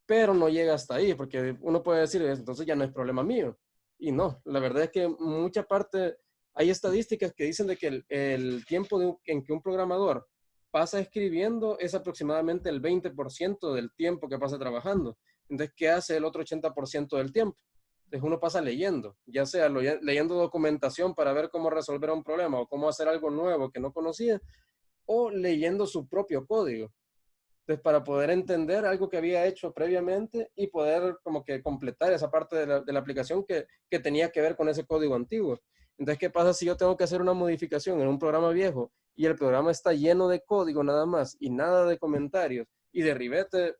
Pero no llega hasta ahí, porque uno puede decir, entonces ya no es problema mío. Y no, la verdad es que mucha parte, hay estadísticas que dicen de que el tiempo en que un programador pasa escribiendo es aproximadamente el 20% del tiempo que pasa trabajando. Entonces, ¿qué hace el otro 80% del tiempo? Entonces, uno pasa leyendo, ya sea leyendo documentación para ver cómo resolver un problema o cómo hacer algo nuevo que no conocía, o leyendo su propio código. Entonces, para poder entender algo que había hecho previamente y poder como que completar esa parte de la aplicación que tenía que ver con ese código antiguo. Entonces, ¿qué pasa si yo tengo que hacer una modificación en un programa viejo y el programa está lleno de código nada más y nada de comentarios? Y de ribete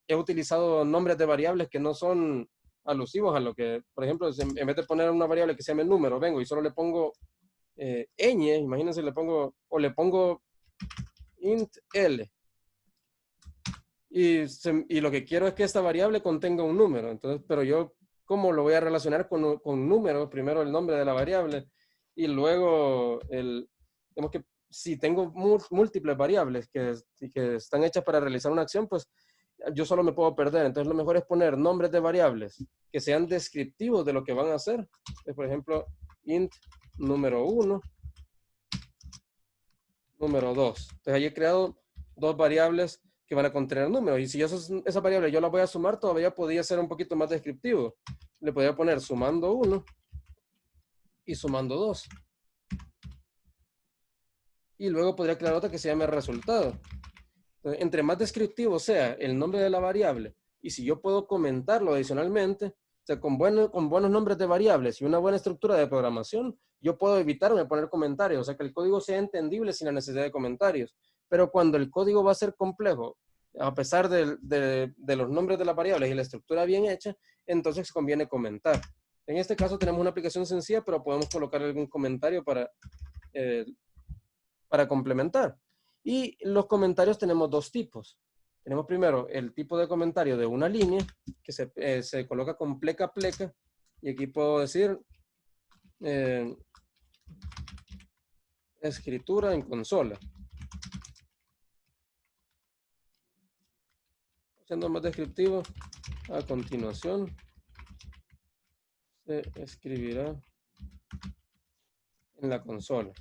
he utilizado nombres de variables que no son alusivos a lo que, por ejemplo, en vez de poner una variable que se llame número, vengo y solo le pongo ñ, imagínense, le pongo int l. Y lo que quiero es que esta variable contenga un número. Entonces, pero yo, ¿cómo lo voy a relacionar con números? Primero el nombre de la variable y luego digamos que si tengo múltiples variables que están hechas para realizar una acción, pues yo solo me puedo perder. Entonces, lo mejor es poner nombres de variables que sean descriptivos de lo que van a hacer. Entonces, por ejemplo, int número 1, número 2. Entonces, ahí he creado dos variables que van a contener números. Y si esa variable yo la voy a sumar, todavía podría ser un poquito más descriptivo. Le podría poner sumando 1 y sumando 2. Y luego podría crear otra que se llame resultado. Entonces, entre más descriptivo sea el nombre de la variable, y si yo puedo comentarlo adicionalmente, o sea, con buenos nombres de variables y una buena estructura de programación, yo puedo evitarme poner comentarios, o sea, que el código sea entendible sin la necesidad de comentarios. Pero cuando el código va a ser complejo, a pesar de los nombres de las variables y la estructura bien hecha, entonces conviene comentar. En este caso tenemos una aplicación sencilla, pero podemos colocar algún comentario para complementar. Y los comentarios tenemos dos tipos. Tenemos primero el tipo de comentario de una línea, que se coloca con pleca pleca, y aquí puedo decir escritura en consola. Siendo más descriptivo, a continuación se escribirá en la consola.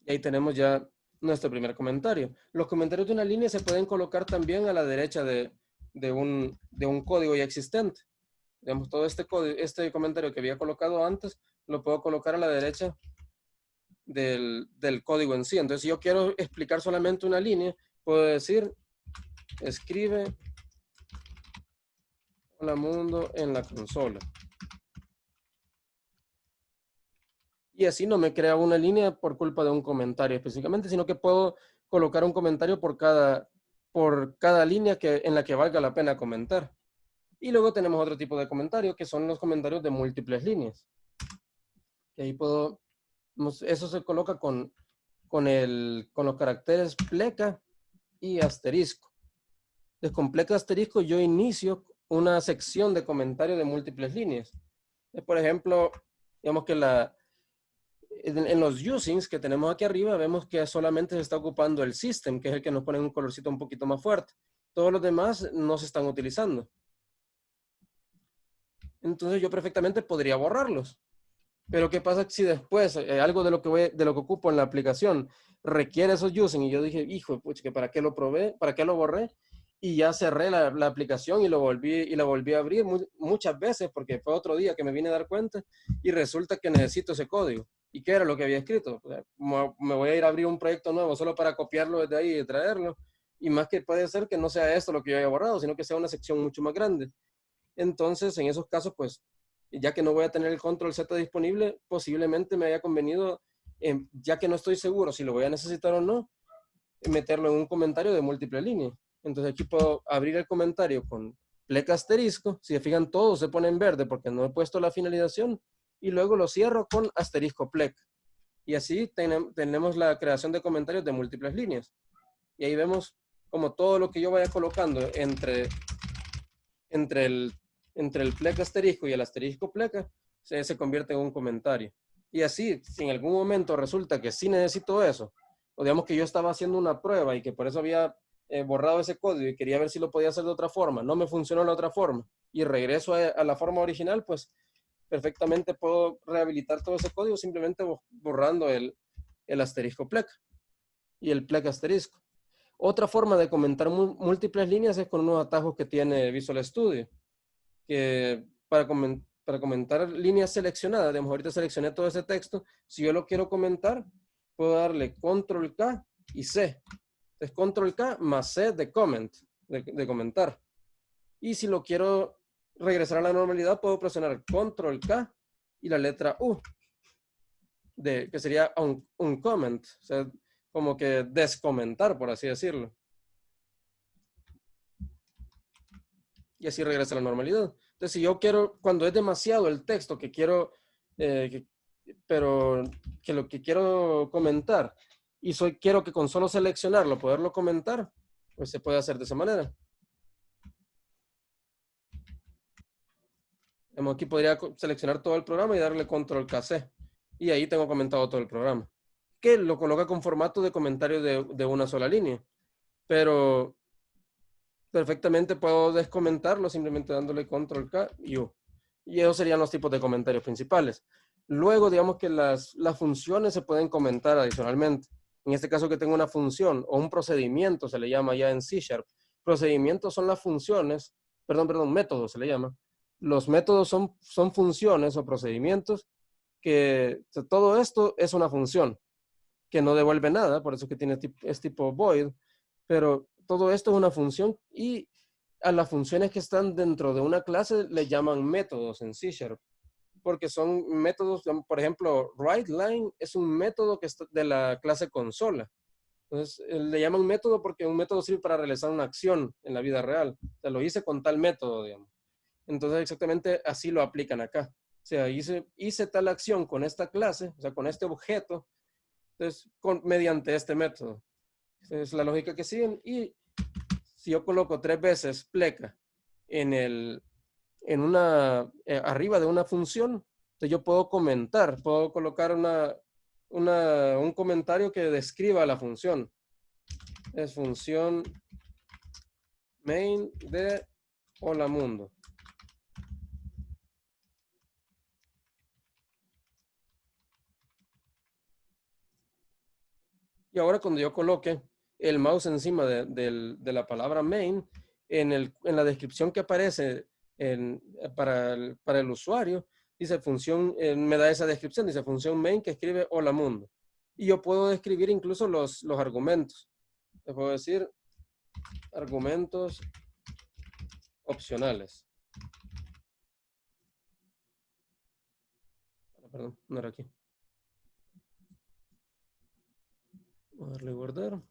Y ahí tenemos ya nuestro primer comentario. Los comentarios de una línea se pueden colocar también a la derecha de un código ya existente. Digamos, todo este comentario que había colocado antes, lo puedo colocar a la derecha del código en sí. Entonces, si yo quiero explicar solamente una línea, puedo decir, escribe hola mundo en la consola. Y así no me crea una línea por culpa de un comentario específicamente, sino que puedo colocar un comentario por cada línea en la que valga la pena comentar. Y luego tenemos otro tipo de comentario, que son los comentarios de múltiples líneas. Y ahí eso se coloca con los caracteres pleca y asterisco. Entonces, con pleca asterisco yo inicio una sección de comentario de múltiples líneas. Por ejemplo, digamos que en los usings que tenemos aquí arriba, vemos que solamente se está ocupando el system, que es el que nos pone un colorcito un poquito más fuerte. Todos los demás no se están utilizando. Entonces yo perfectamente podría borrarlos. Pero ¿qué pasa si después algo de lo que ocupo en la aplicación requiere esos using? Y yo dije, hijo, pucha, ¿para qué lo probé? ¿Para qué lo borré? Y ya cerré la aplicación y la volví a abrir muchas veces porque fue otro día que me vine a dar cuenta y resulta que necesito ese código. ¿Y qué era lo que había escrito? O sea, me voy a ir a abrir un proyecto nuevo solo para copiarlo desde ahí y traerlo. Y más que puede ser que no sea esto lo que yo haya borrado, sino que sea una sección mucho más grande. Entonces, en esos casos, pues, ya que no voy a tener el control Z disponible, posiblemente me haya convenido, ya que no estoy seguro si lo voy a necesitar o no, meterlo en un comentario de múltiple línea. Entonces aquí puedo abrir el comentario con pleca asterisco. Si se fijan, todo se pone en verde porque no he puesto la finalización. Y luego lo cierro con asterisco pleca. Y así tenemos la creación de comentarios de múltiples líneas. Y ahí vemos como todo lo que yo vaya colocando entre el pleca asterisco y el asterisco pleca se convierte en un comentario. Y así, si en algún momento resulta que sí necesito eso, o digamos que yo estaba haciendo una prueba y que por eso había borrado ese código y quería ver si lo podía hacer de otra forma, no me funcionó de la otra forma, y regreso a la forma original, pues perfectamente puedo rehabilitar todo ese código simplemente borrando el asterisco plec y el plec asterisco. Otra forma de comentar múltiples líneas es con unos atajos que tiene Visual Studio, que para comentar líneas seleccionadas, digamos, ahorita seleccioné todo ese texto, si yo lo quiero comentar, puedo darle Control K y C. Entonces, Control K más C de comment, de comentar. Y si lo quiero regresar a la normalidad, puedo presionar Control K y la letra U, que sería un comment, o sea, como que descomentar, por así decirlo. Y así regresa a la normalidad. Entonces, si yo quiero, cuando es demasiado el texto que quiero, pero que lo que quiero comentar, y quiero que con solo seleccionarlo, poderlo comentar, pues se puede hacer de esa manera. Aquí podría seleccionar todo el programa y darle Control KC. Y ahí tengo comentado todo el programa. Que lo coloca con formato de comentario de una sola línea. Pero perfectamente puedo descomentarlo simplemente dándole Control K y U. Y esos serían los tipos de comentarios principales. Luego, digamos que las funciones se pueden comentar adicionalmente. En este caso que tengo una función o un procedimiento, se le llama ya en C#. Procedimientos son las funciones, métodos se le llama. Los métodos son funciones o procedimientos que todo esto es una función que no devuelve nada, por eso que es tipo void, pero todo esto es una función y a las funciones que están dentro de una clase le llaman métodos en C#, porque son métodos, por ejemplo, writeLine es un método que está de la clase consola. Entonces, le llaman método porque un método sirve para realizar una acción en la vida real. O sea, lo hice con tal método, digamos. Entonces, exactamente así lo aplican acá. O sea, hice tal acción con esta clase, o sea, con este objeto, entonces, mediante este método. Esa es la lógica que siguen. Y si yo coloco 3 veces pleca arriba de una función, entonces yo puedo colocar un comentario que describa la función. Es función main de hola mundo. Y ahora cuando yo coloque el mouse encima de la palabra main, en la descripción que aparece para el usuario, dice función, me da esa descripción, dice función main que escribe hola mundo. Y yo puedo describir incluso los argumentos. Le puedo decir argumentos opcionales. Perdón, no era aquí. Voy a darle guardar.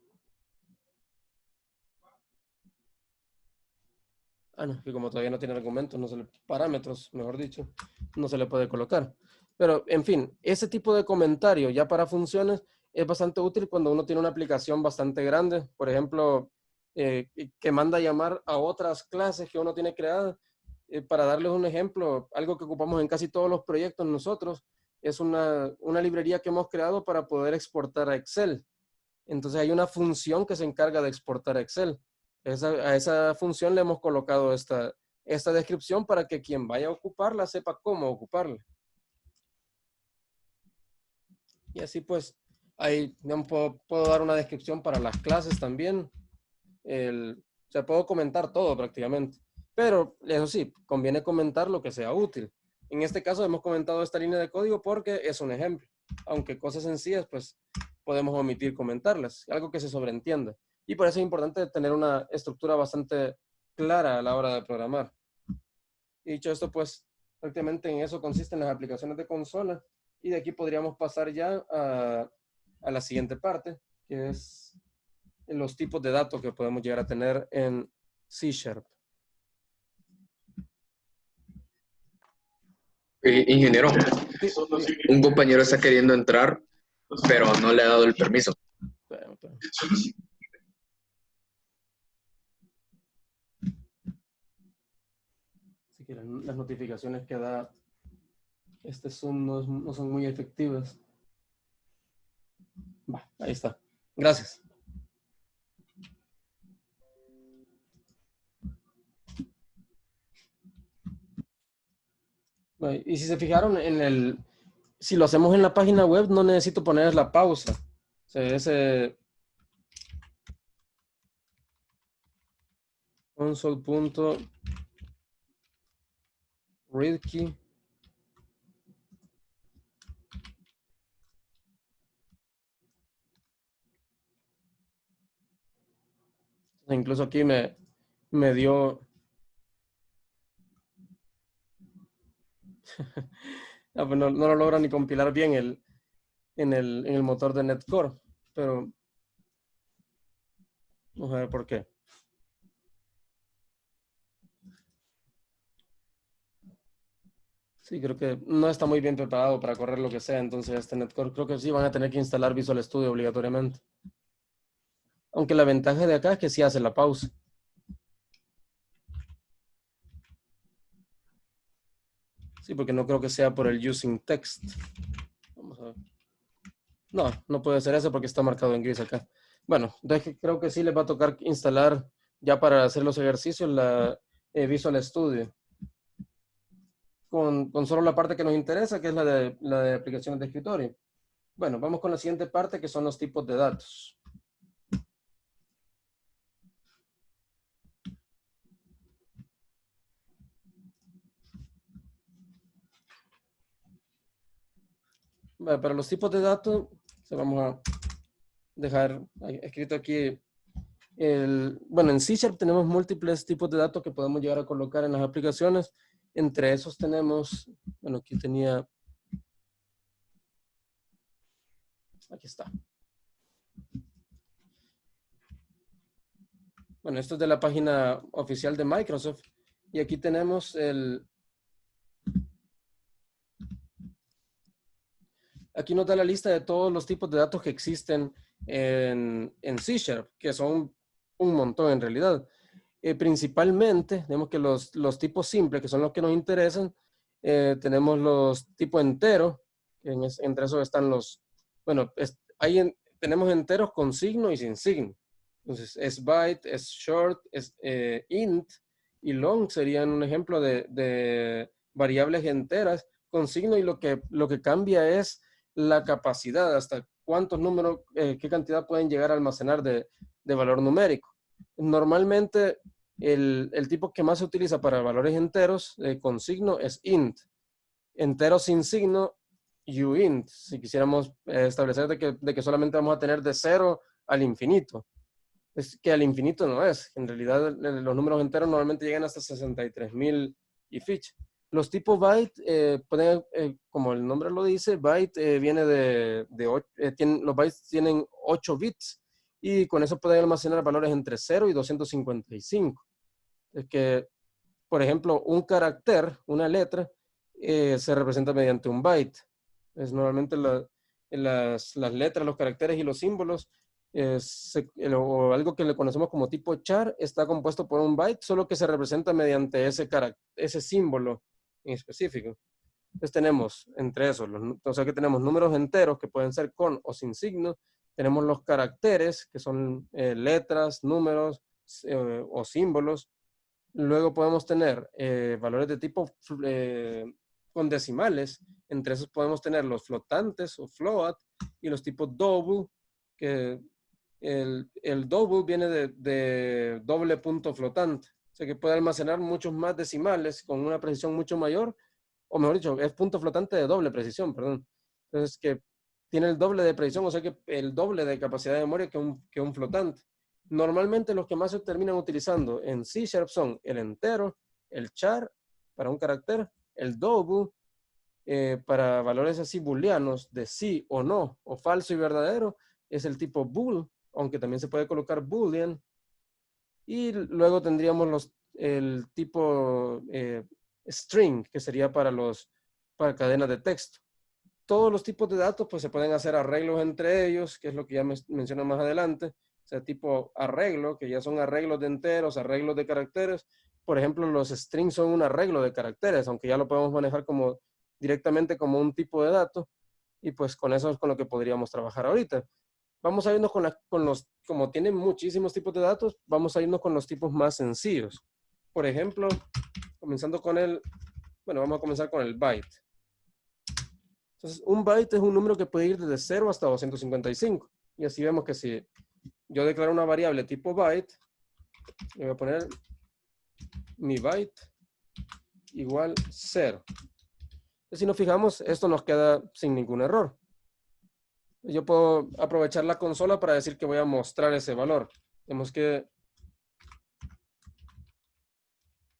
No, que como todavía no tiene argumentos, parámetros, mejor dicho, no se le puede colocar. Pero, en fin, ese tipo de comentario ya para funciones es bastante útil cuando uno tiene una aplicación bastante grande. Por ejemplo, que manda a llamar a otras clases que uno tiene creadas. Para darles un ejemplo, algo que ocupamos en casi todos los proyectos nosotros, es una librería que hemos creado para poder exportar a Excel. Entonces hay una función que se encarga de exportar a Excel. A esa función le hemos colocado esta descripción para que quien vaya a ocuparla sepa cómo ocuparla. Y así pues, ahí puedo dar una descripción para las clases también. O sea, puedo comentar todo prácticamente. Pero eso sí, conviene comentar lo que sea útil. En este caso hemos comentado esta línea de código porque es un ejemplo. Aunque cosas sencillas, pues podemos omitir comentarlas. Algo que se sobreentienda. Y por eso es importante tener una estructura bastante clara a la hora de programar. Y dicho esto, pues prácticamente en eso consisten las aplicaciones de consola. Y de aquí podríamos pasar ya a la siguiente parte, que es los tipos de datos que podemos llegar a tener en C#. Ingeniero, un compañero está queriendo entrar, pero no le ha dado el permiso. Espera. Si quieren, las notificaciones que da este Zoom no son muy efectivas. Ahí está. Gracias. Y si se fijaron si lo hacemos en la página web, no necesito poner la pausa. O sea, ese console.readkey. Incluso aquí me dio... pues no lo logra ni compilar bien en el motor de Netcore, pero vamos a ver por qué. Sí, creo que no está muy bien preparado para correr lo que sea, entonces este Netcore creo que sí van a tener que instalar Visual Studio obligatoriamente. Aunque la ventaja de acá es que sí hace la pausa. Sí, porque no creo que sea por el using text. Vamos a ver. No puede ser eso porque está marcado en gris acá. Bueno, entonces creo que sí les va a tocar instalar ya para hacer los ejercicios la Visual Studio. Con solo la parte que nos interesa, que es la de aplicaciones de escritorio. Bueno, vamos con la siguiente parte, que son los tipos de datos. Bueno, para los tipos de datos, vamos a dejar escrito aquí. Bueno, en C# tenemos múltiples tipos de datos que podemos llegar a colocar en las aplicaciones. Entre esos tenemos, bueno, aquí tenía, aquí está. Bueno, esto es de la página oficial de Microsoft. Y aquí tenemos aquí nos da la lista de todos los tipos de datos que existen en C#, que son un montón en realidad. Principalmente, tenemos que los tipos simples, que son los que nos interesan, tenemos los tipos enteros, que entre esos están los, bueno, tenemos enteros con signo y sin signo. Entonces, es byte, es short, es int y long serían un ejemplo de variables enteras con signo, y lo que cambia es la capacidad, hasta cuántos números, qué cantidad pueden llegar a almacenar de valor numérico. Normalmente, el tipo que más se utiliza para valores enteros con signo es int. Entero sin signo, uint. Si quisiéramos establecer de que solamente vamos a tener de 0 al infinito. Es que al infinito no es. En realidad, los números enteros normalmente llegan hasta 63,000 y ficha. Los tipos byte, como el nombre lo dice, byte viene los bytes tienen 8 bits. Y con eso pueden almacenar valores entre 0 y 255. Es que, por ejemplo, un carácter, una letra, se representa mediante un byte. Normalmente las letras, los caracteres y los símbolos, o algo que le conocemos como tipo char, está compuesto por un byte, solo que se representa mediante ese símbolo en específico. Entonces tenemos entre esos, o sea que tenemos números enteros que pueden ser con o sin signo. Tenemos los caracteres, que son letras, números o símbolos. Luego podemos tener valores de tipo con decimales. Entre esos podemos tener los flotantes o float y los tipos double, que el double viene de doble punto flotante. O sea que puede almacenar muchos más decimales con una precisión mucho mayor, o mejor dicho, es punto flotante de doble precisión, perdón. Entonces que tiene el doble de precisión, o sea que el doble de capacidad de memoria que un flotante. Normalmente los que más se terminan utilizando en C# son el entero, el char para un carácter, el double para valores así booleanos de sí o no, o falso y verdadero, es el tipo bool, aunque también se puede colocar boolean. Y luego tendríamos el tipo string, que sería para cadenas de texto. Todos los tipos de datos pues se pueden hacer arreglos entre ellos, que es lo que ya menciono más adelante. O sea, tipo arreglo, que ya son arreglos de enteros, arreglos de caracteres. Por ejemplo, los strings son un arreglo de caracteres, aunque ya lo podemos manejar directamente como un tipo de dato. Y pues con eso es con lo que podríamos trabajar ahorita. Vamos a irnos como tienen muchísimos tipos de datos, vamos a irnos con los tipos más sencillos. Por ejemplo, comenzando con el Bueno, vamos a comenzar con el byte. Entonces, un byte es un número que puede ir desde 0 hasta 255. Y así vemos que si yo declaro una variable tipo byte, le voy a poner mi byte igual 0. Y si nos fijamos, esto nos queda sin ningún error. Yo puedo aprovechar la consola para decir que voy a mostrar ese valor. Tenemos que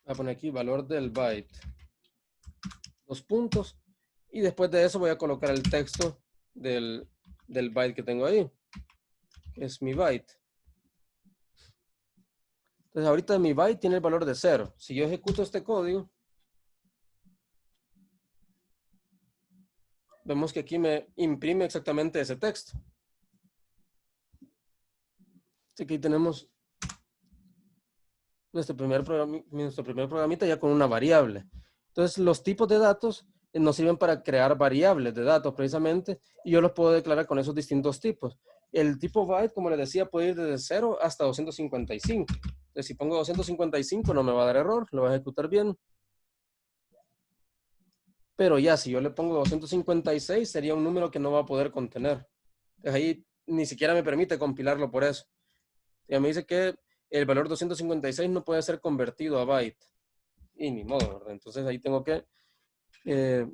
voy a poner aquí valor del byte. 2 puntos. Y después de eso voy a colocar el texto del byte que tengo ahí. Que es mi byte. Entonces ahorita mi byte tiene el valor de 0. Si yo ejecuto este código, vemos que aquí me imprime exactamente ese texto. Así que aquí tenemos nuestro primer programita ya con una variable. Entonces los tipos de datos nos sirven para crear variables de datos precisamente, y yo los puedo declarar con esos distintos tipos. El tipo byte, como les decía, puede ir desde 0 hasta 255. Entonces si pongo 255 no me va a dar error, lo va a ejecutar bien. Pero ya, si yo le pongo 256, sería un número que no va a poder contener. Entonces ahí ni siquiera me permite compilarlo por eso. Ya me dice que el valor 256 no puede ser convertido a byte. Y ni modo, ¿verdad? Entonces ahí tengo que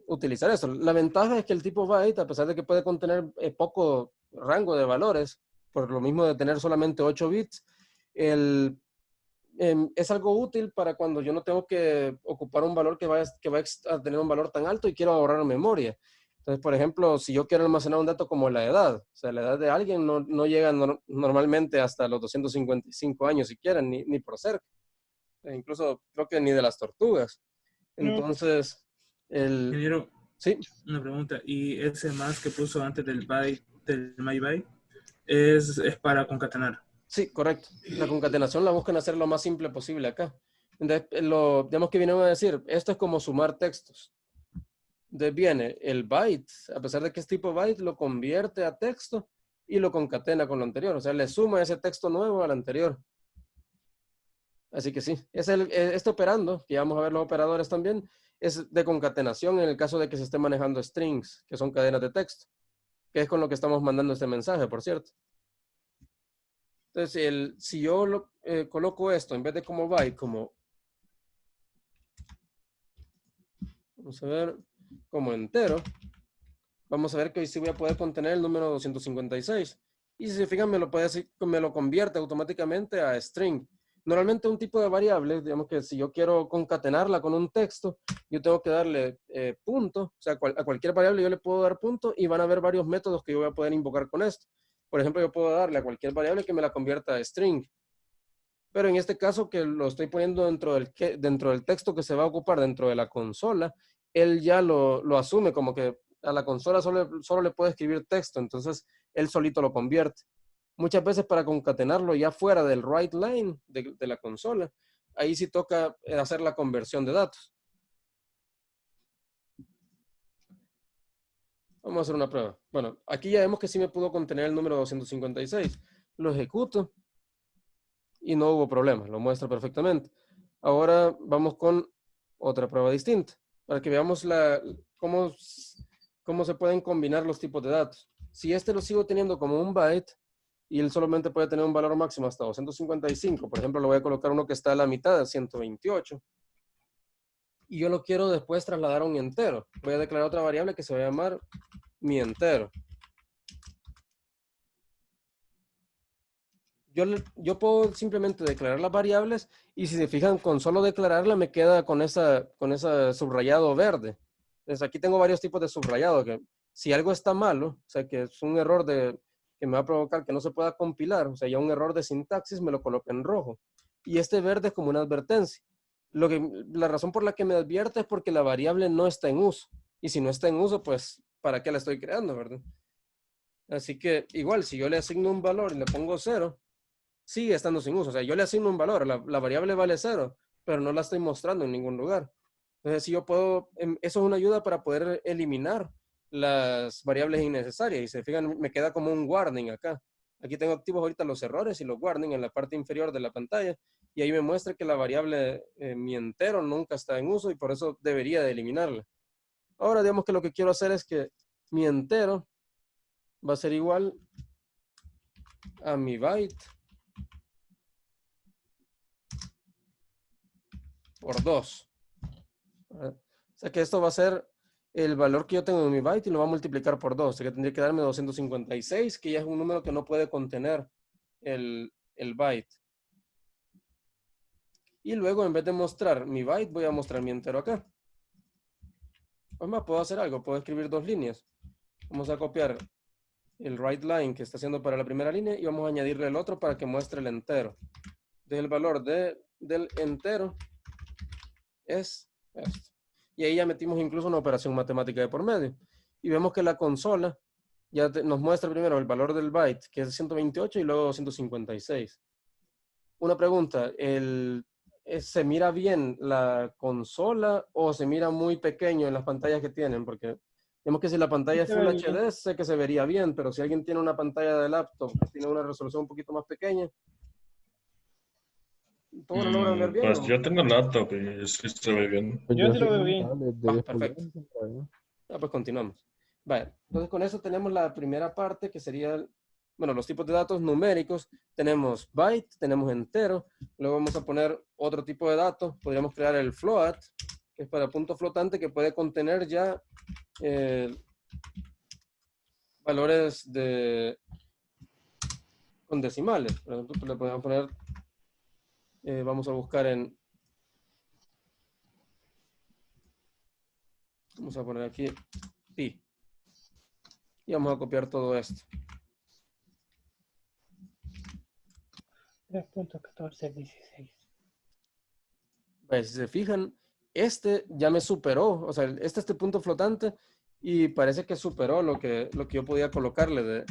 utilizar eso. La ventaja es que el tipo byte, a pesar de que puede contener poco rango de valores, por lo mismo de tener solamente 8 bits, es algo útil para cuando yo no tengo que ocupar un valor que va a tener un valor tan alto y quiero ahorrar memoria. Entonces, por ejemplo, si yo quiero almacenar un dato como la edad, o sea, la edad de alguien no llega normalmente hasta los 255 años siquiera, ni por cerca. Incluso creo que ni de las tortugas. Entonces, Ingeniero, sí, una pregunta. ¿Y ese más que puso antes del byte, del mybyte, es para concatenar? sí, correcto. La concatenación la buscan hacer lo más simple posible acá. Entonces, digamos que vienen a decir, esto es como sumar textos. Entonces viene el byte, a pesar de que es tipo byte, lo convierte a texto y lo concatena con lo anterior. O sea, le suma ese texto nuevo al anterior. Así que sí, es este operando, que ya vamos a ver los operadores también, es de concatenación en el caso de que se esté manejando strings, que son cadenas de texto, que es con lo que estamos mandando este mensaje, por cierto. Entonces, si yo coloco esto en vez de como byte, vamos a ver, como entero, vamos a ver que hoy sí voy a poder contener el número 256. Y si se fijan, me lo convierte automáticamente a string. Normalmente un tipo de variable, digamos que si yo quiero concatenarla con un texto, yo tengo que darle punto, o sea, a cualquier variable yo le puedo dar punto y van a haber varios métodos que yo voy a poder invocar con esto. Por ejemplo, yo puedo darle a cualquier variable que me la convierta a string. Pero en este caso que lo estoy poniendo dentro del texto que se va a ocupar dentro de la consola, él ya lo asume como que a la consola solo le puede escribir texto, entonces él solito lo convierte. Muchas veces para concatenarlo ya fuera del write line de la consola, ahí sí toca hacer la conversión de datos. Vamos a hacer una prueba. Bueno, aquí ya vemos que sí me pudo contener el número 256. Lo ejecuto y no hubo problema, lo muestra perfectamente. Ahora vamos con otra prueba distinta, para que veamos cómo se pueden combinar los tipos de datos. Si este lo sigo teniendo como un byte, y él solamente puede tener un valor máximo hasta 255, por ejemplo, le voy a colocar uno que está a la mitad de 128, y yo lo quiero después trasladar a un entero. Voy a declarar otra variable que se va a llamar mi entero. Yo puedo simplemente declarar las variables y si se fijan, con solo declararla me queda con ese subrayado verde. Entonces aquí tengo varios tipos de subrayado, que si algo está malo, o sea que es un error que me va a provocar que no se pueda compilar, o sea ya un error de sintaxis, me lo coloca en rojo. Y este verde es como una advertencia. La razón por la que me advierte es porque la variable no está en uso. Y si no está en uso, pues ¿para qué la estoy creando, verdad? Así que igual, si yo le asigno un valor y le pongo 0, sigue estando sin uso. O sea, yo le asigno un valor, la variable vale 0, pero no la estoy mostrando en ningún lugar. Entonces, si yo puedo, eso es una ayuda para poder eliminar las variables innecesarias. Y se fijan, me queda como un warning acá. Aquí tengo activos ahorita los errores y los warnings en la parte inferior de la pantalla. Y ahí me muestra que la variable mi entero nunca está en uso y por eso debería de eliminarla. Ahora digamos que lo que quiero hacer es que mi entero va a ser igual a mi byte por 2. O sea que esto va a ser el valor que yo tengo en mi byte y lo va a multiplicar por 2. O sea que tendría que darme 256, que ya es un número que no puede contener el byte. Y luego, en vez de mostrar mi byte, voy a mostrar mi entero acá. Además, puedo hacer algo. Puedo escribir 2 líneas. Vamos a copiar el write line que está haciendo para la primera línea y vamos a añadirle el otro para que muestre el entero. Entonces, el valor del entero es esto. Y ahí ya metimos incluso una operación matemática de por medio. Y vemos que la consola ya nos muestra primero el valor del byte, que es 128, y luego 256. Una pregunta, ¿se mira bien la consola o se mira muy pequeño en las pantallas que tienen? Porque vemos que si la pantalla es Full HD, sé que se vería bien, pero si alguien tiene una pantalla de laptop que tiene una resolución un poquito más pequeña, ¿todo lo logran ver bien? Pues yo tengo laptop y sí se ve bien. Pues Yo sí sí lo veo tengo bien. tablet de 10 Perfecto. pulgadas, está bien. Pues continuamos. Vale, entonces con eso tenemos la primera parte que sería, bueno, los tipos de datos numéricos. Tenemos byte, tenemos entero. Luego vamos a poner otro tipo de datos. Podríamos crear el float, que es para punto flotante, que puede contener ya valores con decimales. Por ejemplo, le podemos poner, vamos a buscar vamos a poner aquí pi. Y vamos a copiar todo esto. 3.1416. Pues, si se fijan, este ya me superó, o sea, este punto flotante y parece que superó lo que yo podía colocarle de...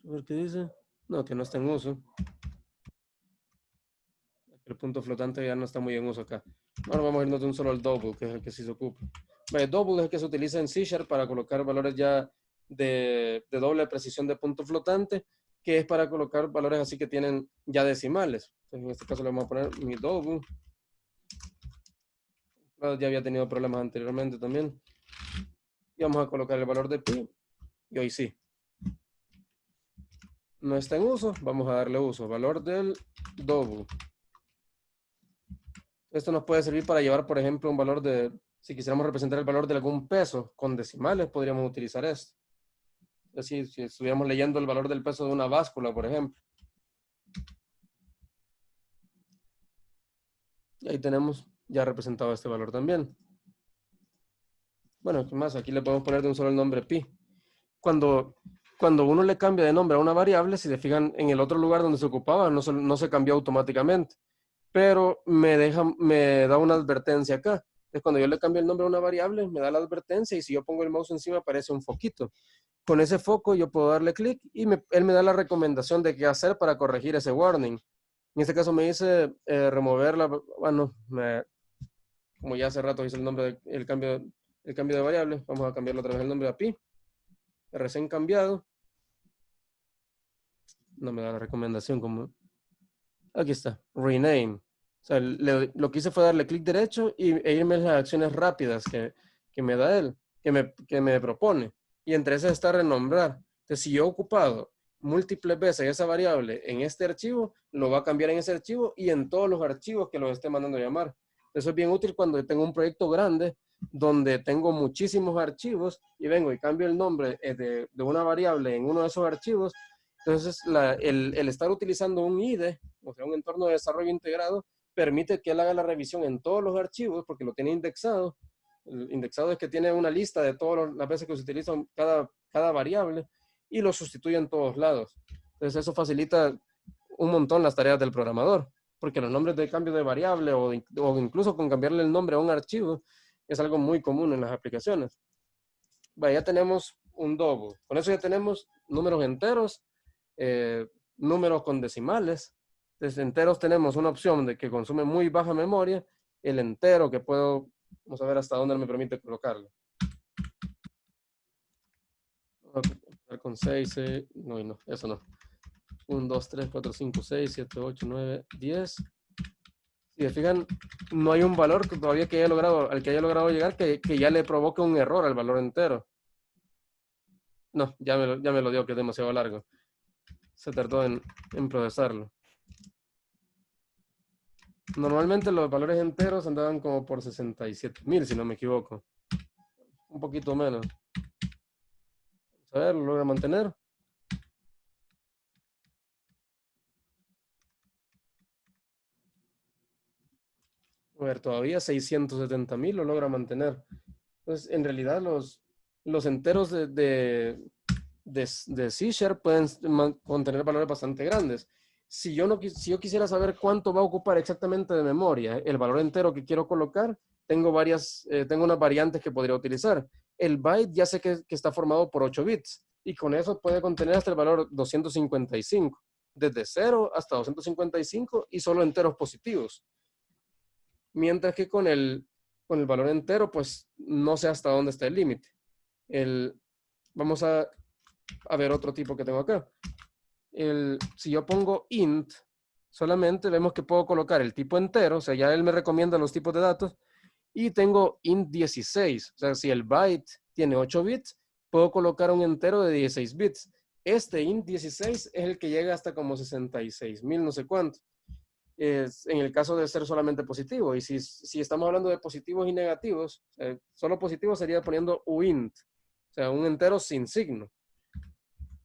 A ver qué dice. No, que no está en uso. El punto flotante ya no está muy en uso acá. Ahora vamos a irnos de un solo al double, que es el que sí se ocupa. El double es el que se utiliza en C# para colocar valores ya de doble precisión de punto flotante, que es para colocar valores así que tienen ya decimales. Entonces, en este caso le vamos a poner mi double. Ya había tenido problemas anteriormente también. Y vamos a colocar el valor de pi. Y hoy sí. No está en uso, vamos a darle uso. Valor del double. Esto nos puede servir para llevar, por ejemplo, un valor de, si quisiéramos representar el valor de algún peso con decimales, podríamos utilizar esto. Es decir, si estuviéramos leyendo el valor del peso de una báscula, por ejemplo. Y ahí tenemos ya representado este valor también. Bueno, ¿qué más? Aquí le podemos poner de un solo el nombre pi. Cuando uno le cambia de nombre a una variable, si se fijan en el otro lugar donde se ocupaba, no se cambió automáticamente. Pero me da una advertencia acá. Entonces, cuando yo le cambio el nombre a una variable, me da la advertencia y si yo pongo el mouse encima aparece un foquito. Con ese foco yo puedo darle clic y él me da la recomendación de qué hacer para corregir ese warning. En este caso me dice remover bueno, como ya hace rato hice el cambio de variable, vamos a cambiarlo otra vez el nombre a pi. Recién cambiado. No me da la recomendación como... Aquí está, rename. O sea, lo que hice fue darle clic derecho e irme a las acciones rápidas que me da él, que me propone. Y entre esas está renombrar. Entonces, si yo he ocupado múltiples veces esa variable en este archivo, lo va a cambiar en ese archivo y en todos los archivos que los esté mandando a llamar. Eso es bien útil cuando tengo un proyecto grande donde tengo muchísimos archivos y vengo y cambio el nombre de una variable en uno de esos archivos. Entonces, el estar utilizando un IDE, o sea, un entorno de desarrollo integrado, permite que él haga la revisión en todos los archivos porque lo tiene indexado. El indexado es que tiene una lista de todas las veces que se utiliza cada variable y lo sustituye en todos lados. Entonces, eso facilita un montón las tareas del programador, porque los nombres de cambio de variable o incluso con cambiarle el nombre a un archivo es algo muy común en las aplicaciones. Ya tenemos un double. Con eso ya tenemos números enteros, números con decimales. Desde enteros tenemos una opción de que consume muy baja memoria, el entero que vamos a ver hasta dónde me permite colocarlo. Voy a empezar con 6, no, y no, eso no. 1, 2, 3, 4, 5, 6, 7, 8, 9, 10. Si se fijan, no hay un valor que todavía que haya logrado, al que haya logrado llegar que ya le provoque un error al valor entero. No, ya me lo dio, que es demasiado largo. Se tardó en procesarlo. Normalmente los valores enteros andaban como por 67,000, si no me equivoco. Un poquito menos. Vamos a ver, lo logra mantener. A ver, todavía 670,000 lo logra mantener. Entonces, en realidad, los enteros de C# pueden contener valores bastante grandes. Si yo quisiera saber cuánto va a ocupar exactamente de memoria el valor entero que quiero colocar, tengo unas variantes que podría utilizar. El byte ya sé que está formado por 8 bits y con eso puede contener hasta el valor 255, desde 0 hasta 255 y solo enteros positivos. Mientras que con el valor entero, pues no sé hasta dónde está el límite. Vamos a ver otro tipo que tengo acá. Si yo pongo int, solamente vemos que puedo colocar el tipo entero, o sea, ya él me recomienda los tipos de datos, y tengo int 16, o sea, si el byte tiene 8 bits, puedo colocar un entero de 16 bits. Este int 16 es el que llega hasta como 66,000, no sé cuánto. Es en el caso de ser solamente positivo. Y si estamos hablando de positivos y negativos, solo positivo sería poniendo uint, o sea, un entero sin signo.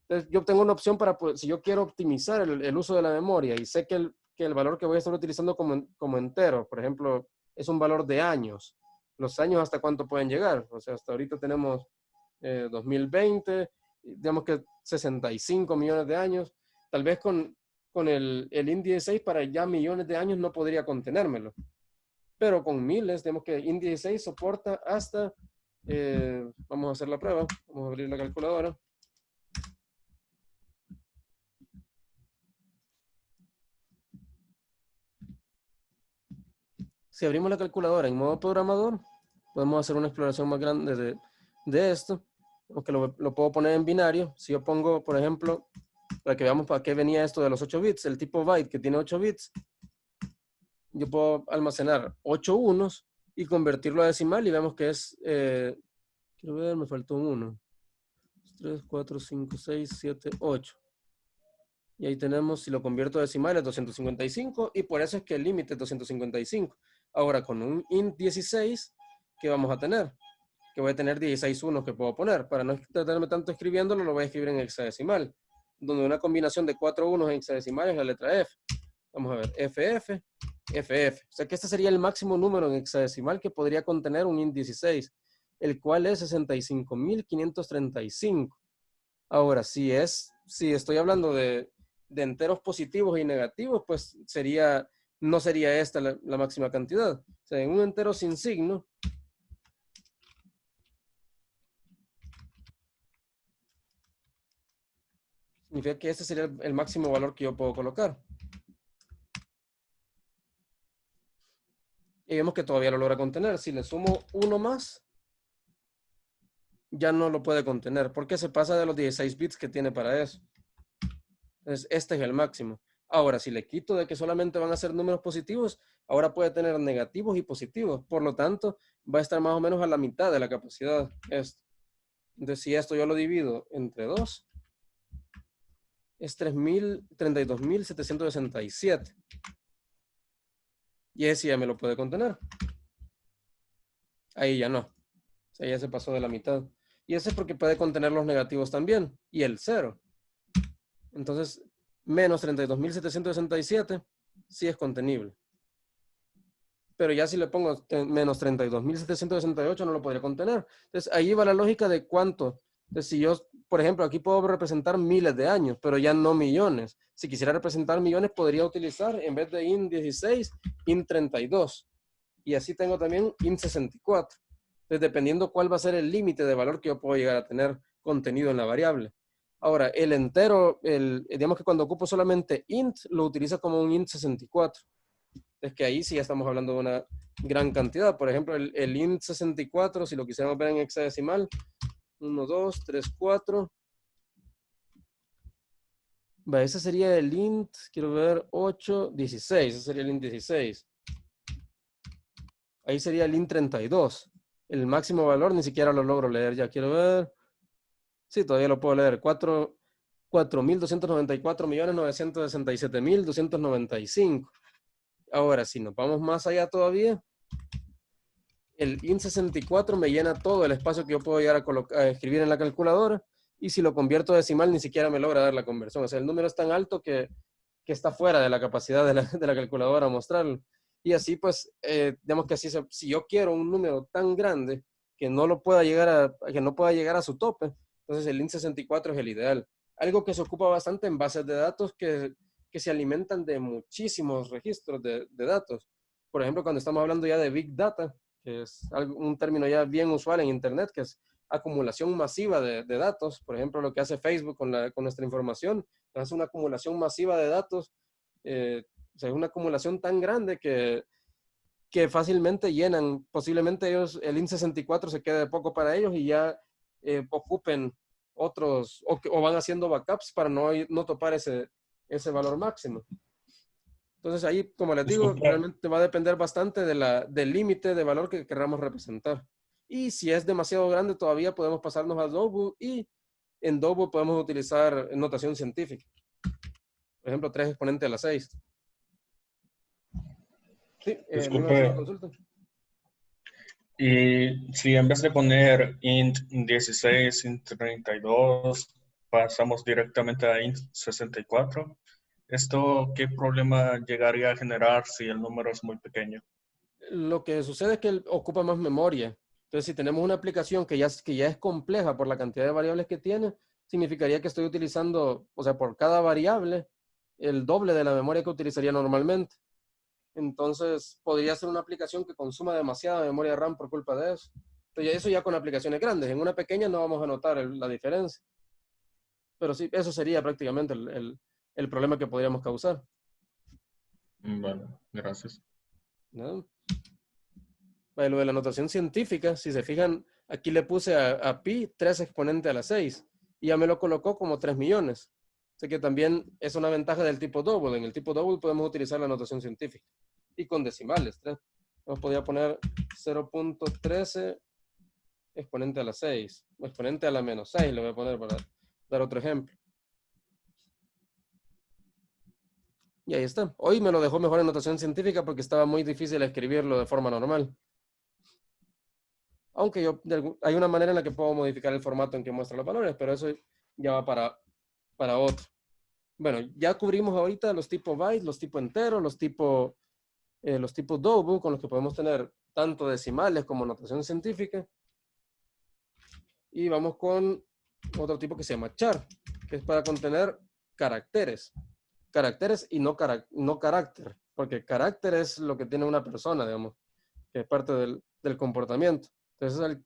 Entonces, yo tengo una opción para, si yo quiero optimizar el uso de la memoria y sé que el valor que voy a estar utilizando como entero, por ejemplo, es un valor de años. Los años hasta cuánto pueden llegar. O sea, hasta ahorita tenemos 2020, digamos que 65 millones de años. Tal vez con el int 16 para ya millones de años no podría contenérmelo. Pero con miles, digamos que int 16 soporta hasta, vamos a hacer la prueba, vamos a abrir la calculadora. Si abrimos la calculadora en modo programador, podemos hacer una exploración más grande de esto, aunque lo puedo poner en binario. Si yo pongo, por ejemplo, para que veamos para qué venía esto de los 8 bits, el tipo byte que tiene 8 bits, yo puedo almacenar 8 unos y convertirlo a decimal y vemos que es, quiero ver, me faltó un 1. 3, 4, 5, 6, 7, 8. Y ahí tenemos, si lo convierto a decimal, es 255 y por eso es que el límite es 255. Ahora, con un int 16, ¿qué vamos a tener? Que voy a tener 16 unos que puedo poner. Para no tratarme tanto escribiéndolo, lo voy a escribir en hexadecimal, donde una combinación de 4 unos en hexadecimal es la letra F. Vamos a ver, FF, FF. O sea que este sería el máximo número en hexadecimal que podría contener un int 16, el cual es 65,535. Ahora, si estoy hablando de enteros positivos y negativos, pues no sería esta la máxima cantidad. O sea, en un entero sin signo, significa que este sería el máximo valor que yo puedo colocar. Y vemos que todavía lo logra contener. Si le sumo uno más, ya no lo puede contener, porque se pasa de los 16 bits que tiene para eso. Entonces, este es el máximo. Ahora, si le quito de que solamente van a ser números positivos, ahora puede tener negativos y positivos. Por lo tanto, va a estar más o menos a la mitad de la capacidad. Entonces, si esto yo lo divido entre 2, es 32,767. Y ese ya me lo puede contener. Ahí ya no. O sea, ya se pasó de la mitad. Y ese es porque puede contener los negativos también. Y el 0. Entonces, menos 32,767 sí es contenible. Pero ya si le pongo menos 32,768 no lo podría contener. Entonces, ahí va la lógica de cuánto. Entonces, si yo, por ejemplo, aquí puedo representar miles de años, pero ya no millones. Si quisiera representar millones, podría utilizar, en vez de int 16, int 32. Y así tengo también int 64. Entonces, dependiendo cuál va a ser el límite de valor que yo puedo llegar a tener contenido en la variable. Ahora, el entero, digamos que cuando ocupo solamente int, lo utiliza como un int 64. Es que ahí sí ya estamos hablando de una gran cantidad. Por ejemplo, el int 64, si lo quisiéramos ver en hexadecimal, 1, 2, 3, 4, Va, ese sería el int, quiero ver, 8, 16. Ese sería el int 16. Ahí sería el int 32. El máximo valor ni siquiera lo logro leer. Ya quiero ver. Sí, todavía lo puedo leer. 4.294.967.295. Ahora, si nos vamos más allá todavía, el int 64 me llena todo el espacio que yo puedo llegar a escribir en la calculadora. Y si lo convierto a decimal, ni siquiera me logra dar la conversión. O sea, el número es tan alto que está fuera de la capacidad de la calculadora mostrarlo. Y así, pues, digamos que así, si yo quiero un número tan grande que no pueda llegar a su tope, entonces el int 64 es el ideal. Algo que se ocupa bastante en bases de datos que se alimentan de muchísimos registros de datos. Por ejemplo, cuando estamos hablando ya de Big Data, que es un término ya bien usual en Internet, que es acumulación masiva de datos. Por ejemplo, lo que hace Facebook con nuestra información, hace una acumulación masiva de datos. O sea, es una acumulación tan grande que fácilmente llenan, posiblemente el int 64 se quede poco para ellos y ya ocupen otros, o van haciendo backups para no topar ese valor máximo. Entonces ahí, como les digo, realmente va a depender bastante del límite de valor que queramos representar. Y si es demasiado grande, todavía podemos pasarnos a Double, y en Double podemos utilizar notación científica. Por ejemplo, 3 exponente a la 6. Sí, Disculpe. Consulta. Y si en vez de poner int 16, int 32, pasamos directamente a int 64, ¿esto qué problema llegaría a generar si el número es muy pequeño? Lo que sucede es que él ocupa más memoria. Entonces, si tenemos una aplicación que ya es compleja por la cantidad de variables que tiene, significaría que estoy utilizando, o sea, por cada variable, el doble de la memoria que utilizaría normalmente. Entonces, podría ser una aplicación que consuma demasiada memoria RAM por culpa de eso. Entonces, eso ya con aplicaciones grandes. En una pequeña no vamos a notar la diferencia. Pero sí, eso sería prácticamente el problema que podríamos causar. Bueno, gracias. ¿No? Lo de la notación científica, si se fijan, aquí le puse a pi 3 exponente a la 6 y ya me lo colocó como 3 millones. Así que también es una ventaja del tipo double. En el tipo double podemos utilizar la notación científica y con decimales. Nos podía poner 0.13 exponente a la 6 o exponente a la menos 6, le voy a poner para dar otro ejemplo. Y ahí está. Hoy me lo dejó mejor en notación científica porque estaba muy difícil escribirlo de forma normal. Aunque hay una manera en la que puedo modificar el formato en que muestra los valores, pero eso ya va para otro. Bueno, ya cubrimos ahorita los tipos byte, los tipos enteros, los tipos double, con los que podemos tener tanto decimales como notación científica. Y vamos con otro tipo que se llama char, que es para contener caracteres. Caracteres y no carácter, porque carácter es lo que tiene una persona, digamos, que es parte del comportamiento. Entonces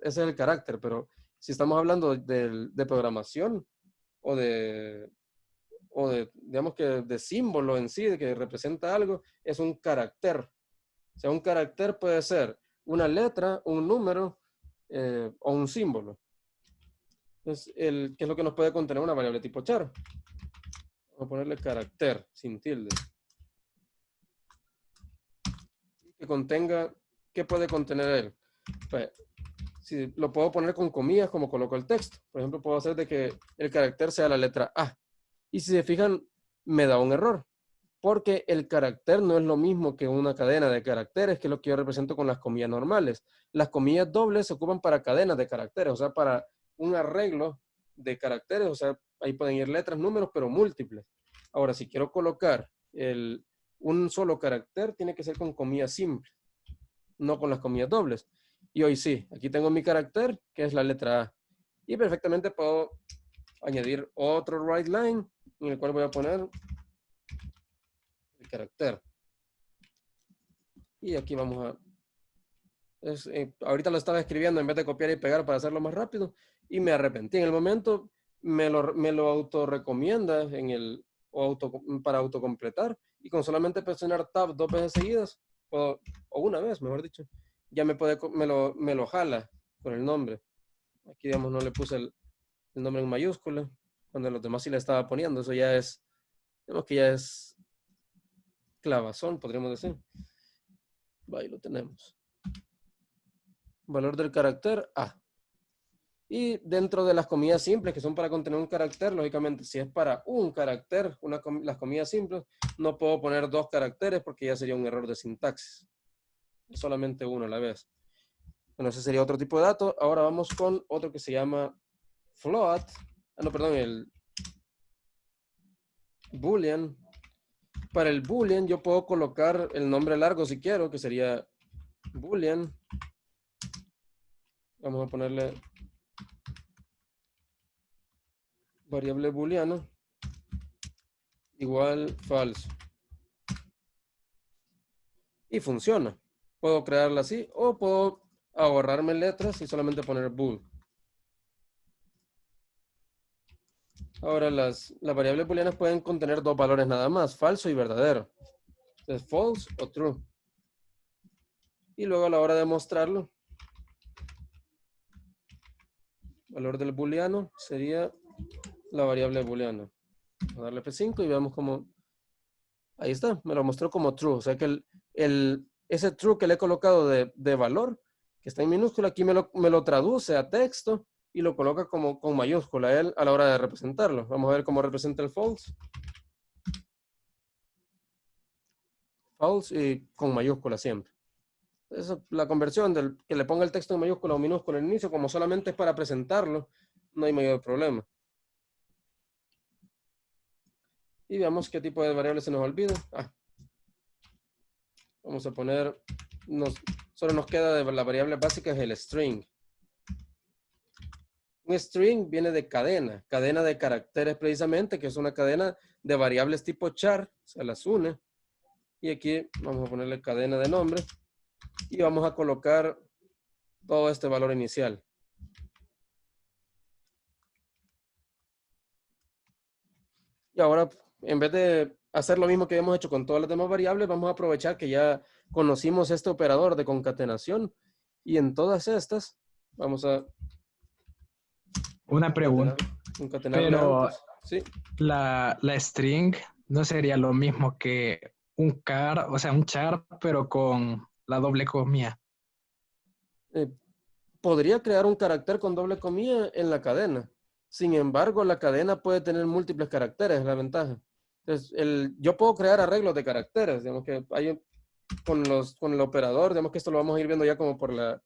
ese es el carácter, pero si estamos hablando de programación o de digamos que de símbolo en sí, de que representa algo, es un carácter. O sea, un carácter puede ser una letra, un número o un símbolo. Entonces, ¿qué es lo que nos puede contener una variable tipo char? Vamos a ponerle carácter sin tilde. ¿Qué puede contener él? Pues, si lo puedo poner con comillas como coloco el texto. Por ejemplo, puedo hacer de que el carácter sea la letra A. Y si se fijan, me da un error. Porque el carácter no es lo mismo que una cadena de caracteres, que es lo que yo represento con las comillas normales. Las comillas dobles se ocupan para cadenas de caracteres, o sea, para un arreglo de caracteres, o sea, ahí pueden ir letras, números, pero múltiples. Ahora, si quiero colocar un solo carácter, tiene que ser con comillas simples, no con las comillas dobles. Y hoy sí, aquí tengo mi carácter, que es la letra A. Y perfectamente puedo añadir otro write line, en el cual voy a poner el carácter. Y aquí vamos a... ahorita lo estaba escribiendo en vez de copiar y pegar para hacerlo más rápido, y me arrepentí. En el momento me lo autorrecomienda para autocompletar, y con solamente presionar Tab 2 veces seguidas, o una vez, mejor dicho, ya me lo jala con el nombre. Aquí, digamos, no le puse el nombre en mayúscula, cuando los demás sí le estaba poniendo. Eso ya es, digamos que ya es clavazón, podríamos decir. Ahí lo tenemos. Valor del carácter A. Y dentro de las comidas simples, que son para contener un carácter, lógicamente, si es para un carácter, las comidas simples, no puedo poner 2 caracteres porque ya sería un error de sintaxis. Solamente uno a la vez. Bueno, ese sería otro tipo de dato. Ahora vamos con otro que se llama float. No, perdón, el boolean. Para el boolean yo puedo colocar el nombre largo si quiero, que sería boolean. Vamos a ponerle variable booleano igual falso. Y funciona. Puedo crearla así o puedo ahorrarme letras y solamente poner bool. Ahora las variables booleanas pueden contener 2 valores nada más, falso y verdadero. Entonces, false o true. Y luego a la hora de mostrarlo, valor del booleano sería la variable booleana. Vamos a darle F5 y veamos cómo. Ahí está, me lo mostró como true. O sea que ese true que le he colocado de valor, que está en minúscula, aquí me lo traduce a texto y lo coloca como con mayúscula él a la hora de representarlo. Vamos a ver cómo representa el false. False y con mayúscula siempre. Eso, la conversión del que le ponga el texto en mayúscula o minúscula al inicio, como solamente es para presentarlo, no hay mayor problema. Y veamos qué tipo de variable se nos olvida. Vamos a poner, solo nos queda de la variable básica es el string. Un string viene de cadena de caracteres precisamente, que es una cadena de variables tipo char, se las une. Y aquí vamos a ponerle cadena de nombre y vamos a colocar todo este valor inicial. Y ahora, en vez de hacer lo mismo que hemos hecho con todas las demás variables, vamos a aprovechar que ya conocimos este operador de concatenación y en todas estas vamos a Una pregunta. concatenar Pero sí. la string no sería lo mismo que un char, o sea, un char, pero con la doble comilla. Podría crear un carácter con doble comilla en la cadena. Sin embargo, la cadena puede tener múltiples caracteres, es la ventaja. Entonces, yo puedo crear arreglos de caracteres, digamos que hay con el operador, digamos que esto lo vamos a ir viendo ya como por la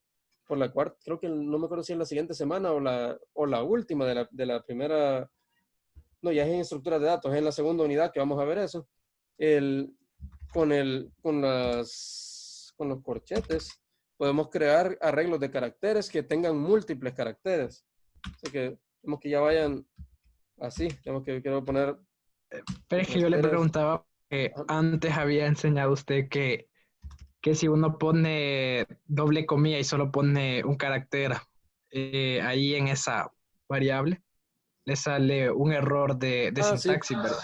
cuarta, creo que no me acuerdo si en la siguiente semana o la última de la primera, no, ya es en estructuras de datos, es en la segunda unidad que vamos a ver eso. Con los corchetes podemos crear arreglos de caracteres que tengan múltiples caracteres. Así que tenemos que ya vayan así, tenemos que quiero poner. Pero es que yo le preguntaba que antes había enseñado usted que si uno pone doble comilla y solo pone un carácter ahí en esa variable, le sale un error de sintaxis, Sí. ¿verdad?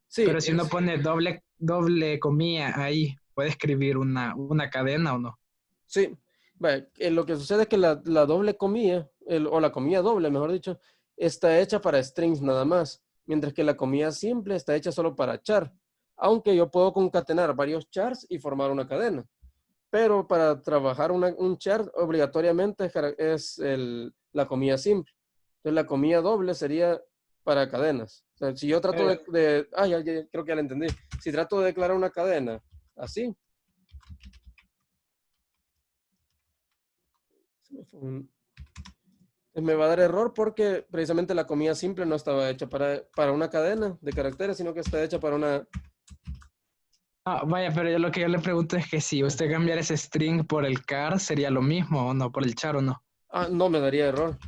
Sí, pero si uno pone doble comilla ahí, ¿puede escribir una cadena o no? Sí, lo que sucede es que la doble comilla, o la comilla doble, mejor dicho, está hecha para strings nada más, mientras que la comilla simple está hecha solo para char, aunque yo puedo concatenar varios chars y formar una cadena. Pero para trabajar un char, obligatoriamente es la comilla simple. Entonces, la comilla doble sería para cadenas. O sea, si yo trato ya, creo que ya la entendí. Si trato de declarar una cadena así, me va a dar error porque precisamente la comilla simple no estaba hecha para una cadena de caracteres, sino que está hecha para una. Vaya, pero lo que yo le pregunto es que si usted cambiara ese string por el char, ¿sería lo mismo o no? ¿Por el char o no? No, me daría error.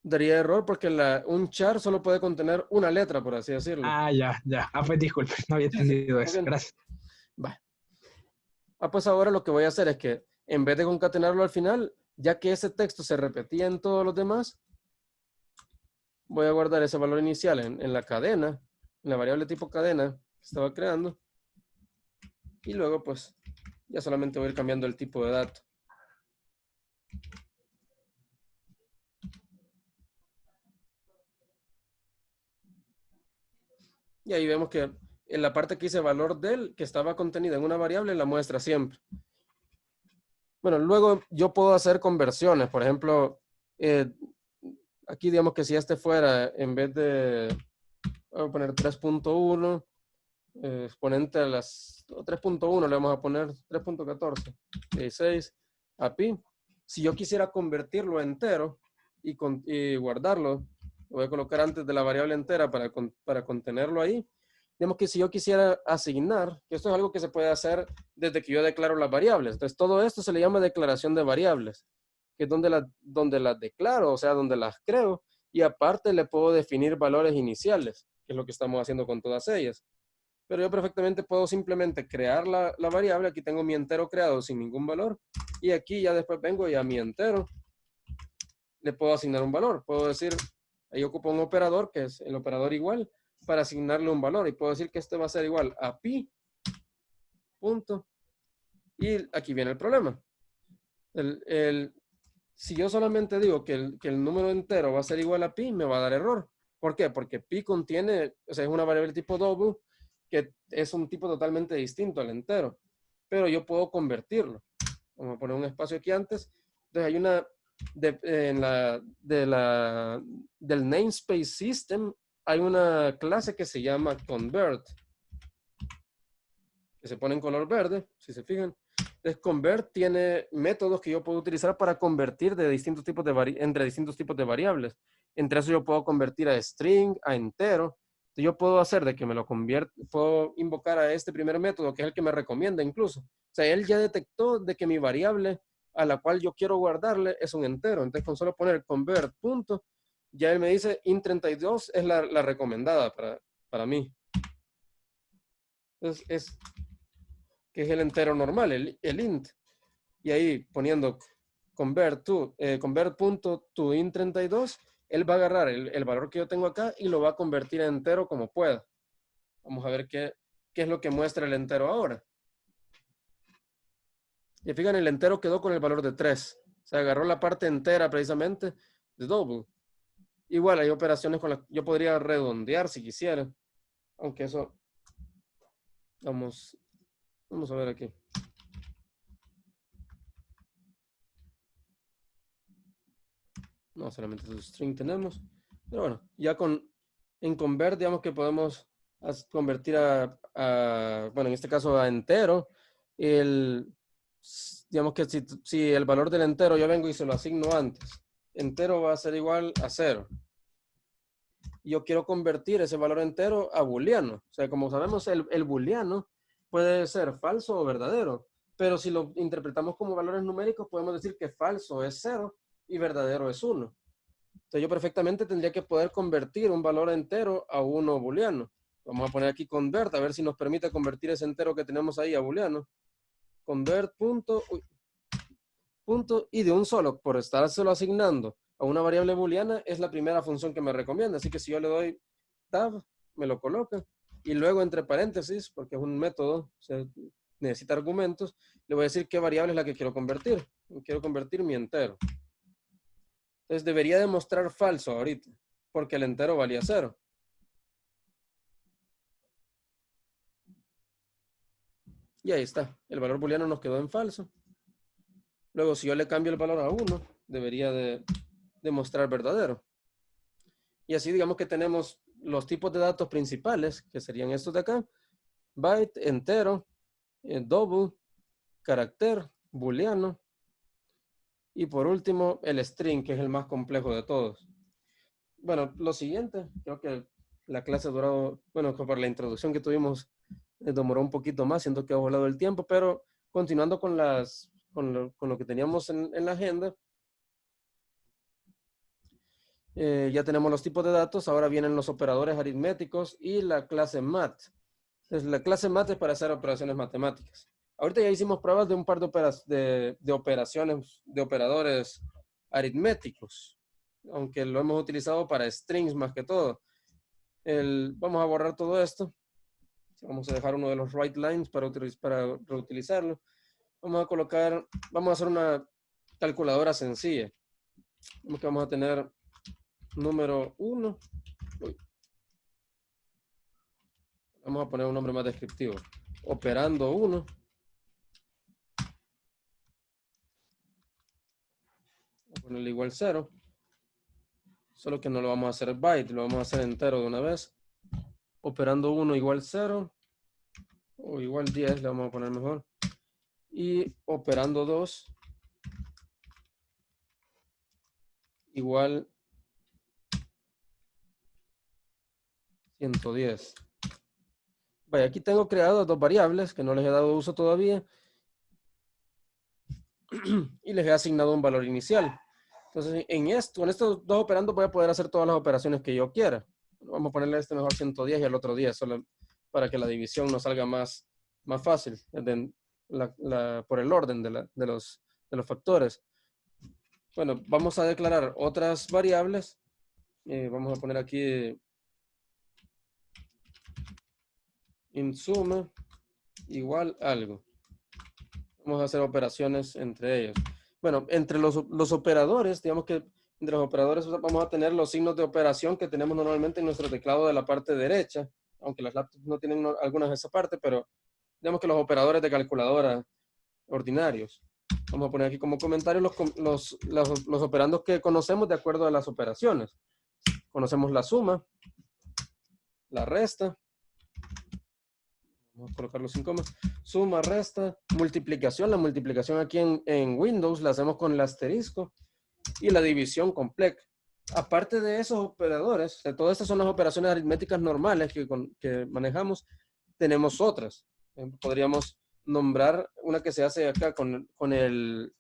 Daría error porque un char solo puede contener una letra, por así decirlo. Ya. Pues disculpe, no había entendido eso. Gracias. Va. Pues ahora lo que voy a hacer es que en vez de concatenarlo al final, ya que ese texto se repetía en todos los demás, voy a guardar ese valor inicial en la cadena, en la variable tipo cadena que estaba creando. Y luego pues ya solamente voy a ir cambiando el tipo de dato. Y ahí vemos que en la parte que dice valor del, que estaba contenida en una variable, la muestra siempre. Bueno, luego yo puedo hacer conversiones. Por ejemplo, aquí digamos que si este fuera, en vez de, voy a poner 3.1, exponente a las 3.1, le vamos a poner 3.14, 16, API. Si yo quisiera convertirlo a entero y guardarlo, lo voy a colocar antes de la variable entera para contenerlo ahí. Digamos que si yo quisiera asignar, que esto es algo que se puede hacer desde que yo declaro las variables. Entonces, todo esto se le llama declaración de variables, que es donde las declaro, o sea, donde las creo, y aparte le puedo definir valores iniciales, que es lo que estamos haciendo con todas ellas. Pero yo perfectamente puedo simplemente crear la variable. Aquí tengo mi entero creado sin ningún valor, y aquí ya después vengo y a mi entero le puedo asignar un valor. Puedo decir, ahí ocupo un operador, que es el operador igual, para asignarle un valor. Y puedo decir que este va a ser igual a pi, punto. Y aquí viene el problema. Si yo solamente digo que el número entero va a ser igual a pi, me va a dar error. ¿Por qué? Porque pi contiene, o sea, es una variable tipo double, que es un tipo totalmente distinto al entero. Pero yo puedo convertirlo. Vamos a poner un espacio aquí antes. Entonces hay una, del namespace system, hay una clase que se llama convert, que se pone en color verde, si se fijan. Entonces, convert tiene métodos que yo puedo utilizar para convertir entre distintos tipos de variables. Entre eso yo puedo convertir a string, a entero. Entonces, yo puedo hacer de que me lo convierta, puedo invocar a este primer método, que es el que me recomienda incluso. O sea, él ya detectó de que mi variable a la cual yo quiero guardarle es un entero. Entonces, con solo poner convert punto, ya él me dice int32 es la recomendada para mí. Entonces, que es el entero normal, el int. Y ahí poniendo convert punto to int32, él va a agarrar el valor que yo tengo acá y lo va a convertir en entero como pueda. Vamos a ver qué es lo que muestra el entero ahora. Y fijan, el entero quedó con el valor de 3. Se agarró la parte entera precisamente de double. Igual hay operaciones con las que yo podría redondear si quisiera. Aunque eso... Vamos a ver aquí. No, solamente su string tenemos. Pero bueno, ya en convert, digamos que podemos convertir bueno, en este caso a entero. Digamos que si el valor del entero yo vengo y se lo asigno antes, entero va a ser igual a 0. Y yo quiero convertir ese valor entero a booleano. O sea, como sabemos, el booleano puede ser falso o verdadero. Pero si lo interpretamos como valores numéricos, podemos decir que falso es 0 y verdadero es 1. Entonces yo perfectamente tendría que poder convertir un valor entero a uno booleano. Vamos a poner aquí convert, a ver si nos permite convertir ese entero que tenemos ahí a booleano. Convert punto, y de un solo, por estárselo asignando a una variable booleana, es la primera función que me recomienda. Así que si yo le doy tab, me lo coloca. Y luego entre paréntesis, porque es un método, o sea, necesita argumentos, le voy a decir qué variable es la que quiero convertir. Quiero convertir mi entero. Entonces debería demostrar falso ahorita, porque el entero valía 0. Y ahí está. El valor booleano nos quedó en falso. Luego, si yo le cambio el valor a 1, debería de demostrar verdadero. Y así digamos que tenemos los tipos de datos principales, que serían estos de acá. Byte, entero, double, carácter, booleano. Y por último, el string, que es el más complejo de todos. Bueno, lo siguiente, creo que la clase ha durado, bueno, por la introducción que tuvimos, demoró un poquito más, siento que ha volado el tiempo, pero continuando con lo que teníamos en la agenda, ya tenemos los tipos de datos, ahora vienen los operadores aritméticos y la clase math. Entonces, la clase math es para hacer operaciones matemáticas. Ahorita ya hicimos pruebas de un par de operaciones, de operadores aritméticos, aunque lo hemos utilizado para strings más que todo. Vamos a borrar todo esto. Vamos a dejar uno de los write lines para reutilizarlo. Vamos a hacer una calculadora sencilla. Vamos a tener número 1. Vamos a poner un nombre más descriptivo. Operando 1. Voy a ponerle igual 0. Solo que no lo vamos a hacer byte, lo vamos a hacer entero de una vez. Operando 1 igual 0. O igual 10, le vamos a poner mejor. Y operando 2 igual 110. Vaya, aquí tengo creado dos variables que no les he dado uso todavía. Y les he asignado un valor inicial. Entonces, con estos dos operandos voy a poder hacer todas las operaciones que yo quiera. Vamos a ponerle a este mejor 110 y al otro 10, solo para que la división nos salga más fácil por el orden de los factores. Bueno, vamos a declarar otras variables. Vamos a poner aquí in suma igual algo. Vamos a hacer operaciones entre ellos. Bueno, entre los operadores, digamos que entre los operadores vamos a tener los signos de operación que tenemos normalmente en nuestro teclado de la parte derecha, aunque las laptops no tienen algunas de esa parte, pero digamos que los operadores de calculadora ordinarios. Vamos a poner aquí como comentario los operandos que conocemos de acuerdo a las operaciones. Conocemos la suma, la resta. Vamos a colocarlo sin comas. Suma, resta, multiplicación. La multiplicación aquí en Windows la hacemos con el asterisco. Y la división con plec. Aparte de esos operadores, de todas estas son las operaciones aritméticas normales que manejamos, tenemos otras. Podríamos nombrar una que se hace acá con el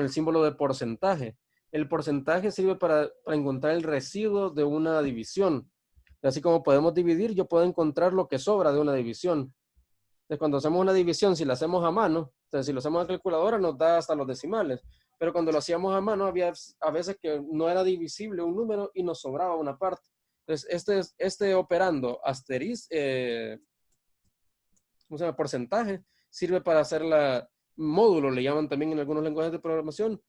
símbolo de porcentaje. El porcentaje sirve para encontrar el residuo de una división. Así como podemos dividir, yo puedo encontrar lo que sobra de una división. Entonces, cuando hacemos una división, si la hacemos a mano, entonces si lo hacemos a calculadora, nos da hasta los decimales. Pero cuando lo hacíamos a mano, había a veces que no era divisible un número y nos sobraba una parte. Entonces, este operando asterisco, ¿cómo se llama? Porcentaje, sirve para hacer módulo, le llaman también en algunos lenguajes de programación,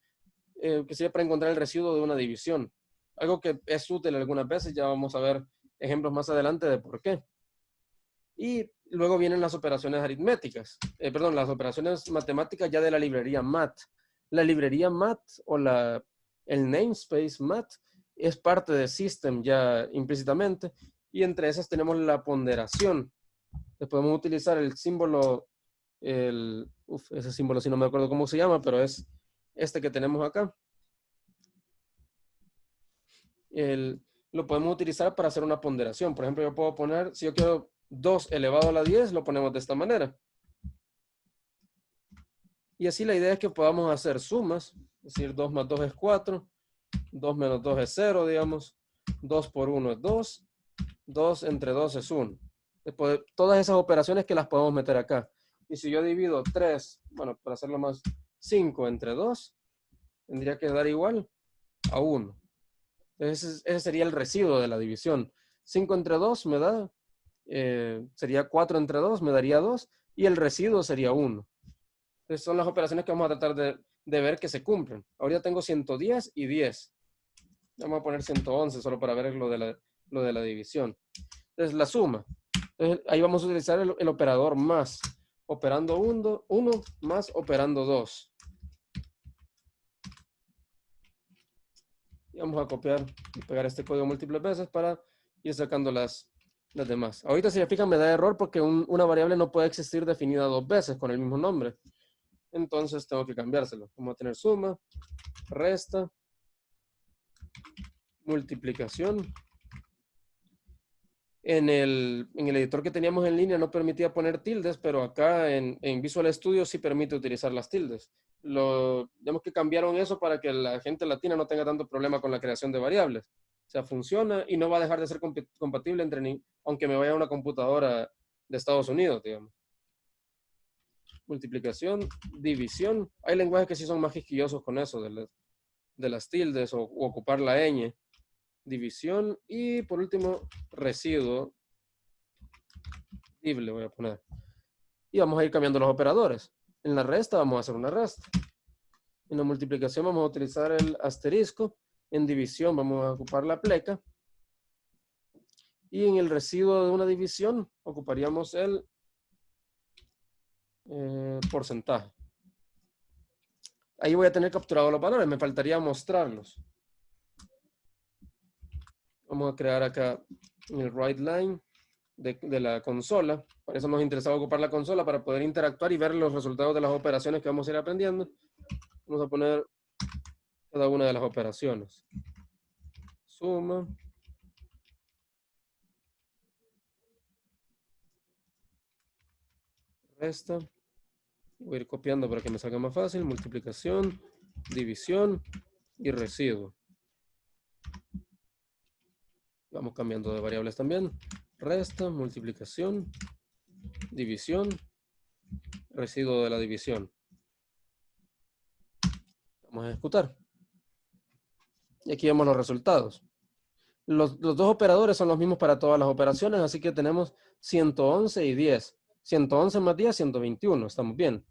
que sirve para encontrar el residuo de una división. Algo que es útil algunas veces, ya vamos a ver ejemplos más adelante de por qué. Y luego vienen las operaciones aritméticas, las operaciones matemáticas ya de la librería MAT. La librería MAT o el namespace MAT es parte de System ya implícitamente, y entre esas tenemos la ponderación. Entonces podemos utilizar el símbolo, ese símbolo sí no me acuerdo cómo se llama, pero es este que tenemos acá. Lo podemos utilizar para hacer una ponderación. Por ejemplo, yo puedo poner, si yo quiero 2 elevado a la 10, lo ponemos de esta manera. Y así la idea es que podamos hacer sumas, es decir, 2 más 2 es 4, 2 menos 2 es 0, digamos, 2 por 1 es 2, 2 entre 2 es 1. Después, todas esas operaciones que las podemos meter acá. Y si yo divido 3, bueno, para hacerlo más, 5 entre 2, tendría que dar igual a 1. Entonces, ese sería el residuo de la división. 5 entre 2 me da, sería 4 entre 2, me daría 2, y el residuo sería 1. Entonces son las operaciones que vamos a tratar de ver que se cumplen. Ahorita tengo 110 y 10. Vamos a poner 111 solo para ver lo de la división. Entonces la suma. Entonces, ahí vamos a utilizar el operador más. Operando 1 más operando 2. Y vamos a copiar y pegar este código múltiples veces para ir sacando las demás. Ahorita si se fijan me da error porque una variable no puede existir definida 2 veces con el mismo nombre. Entonces tengo que cambiárselo. Vamos a tener suma, resta, multiplicación. En el editor que teníamos en línea no permitía poner tildes, pero acá en Visual Studio sí permite utilizar las tildes. Tenemos que cambiaron eso para que la gente latina no tenga tanto problema con la creación de variables. O sea, funciona y no va a dejar de ser compatible aunque me vaya a una computadora de Estados Unidos, digamos. Multiplicación, división. Hay lenguajes que sí son más quisquillosos con eso, de las tildes o ocupar la ñ. División y por último, residuo. Le voy a poner. Y vamos a ir cambiando los operadores. En la resta vamos a hacer una resta. En la multiplicación vamos a utilizar el asterisco. En división vamos a ocupar la pleca. Y en el residuo de una división ocuparíamos el porcentaje. Ahí voy a tener capturado los valores, me faltaría mostrarlos. Vamos a crear acá en el write line de la consola. Por eso nos interesaba ocupar la consola para poder interactuar y ver los resultados de las operaciones que vamos a ir aprendiendo. Vamos a poner cada una de las operaciones. Suma. Resta. Voy a ir copiando para que me salga más fácil. Multiplicación, división y residuo. Vamos cambiando de variables también. Resta, multiplicación, división, residuo de la división. Vamos a ejecutar. Y aquí vemos los resultados. Los dos operadores son los mismos para todas las operaciones, así que tenemos 111 y 10. 111 más 10, 121. Estamos bien.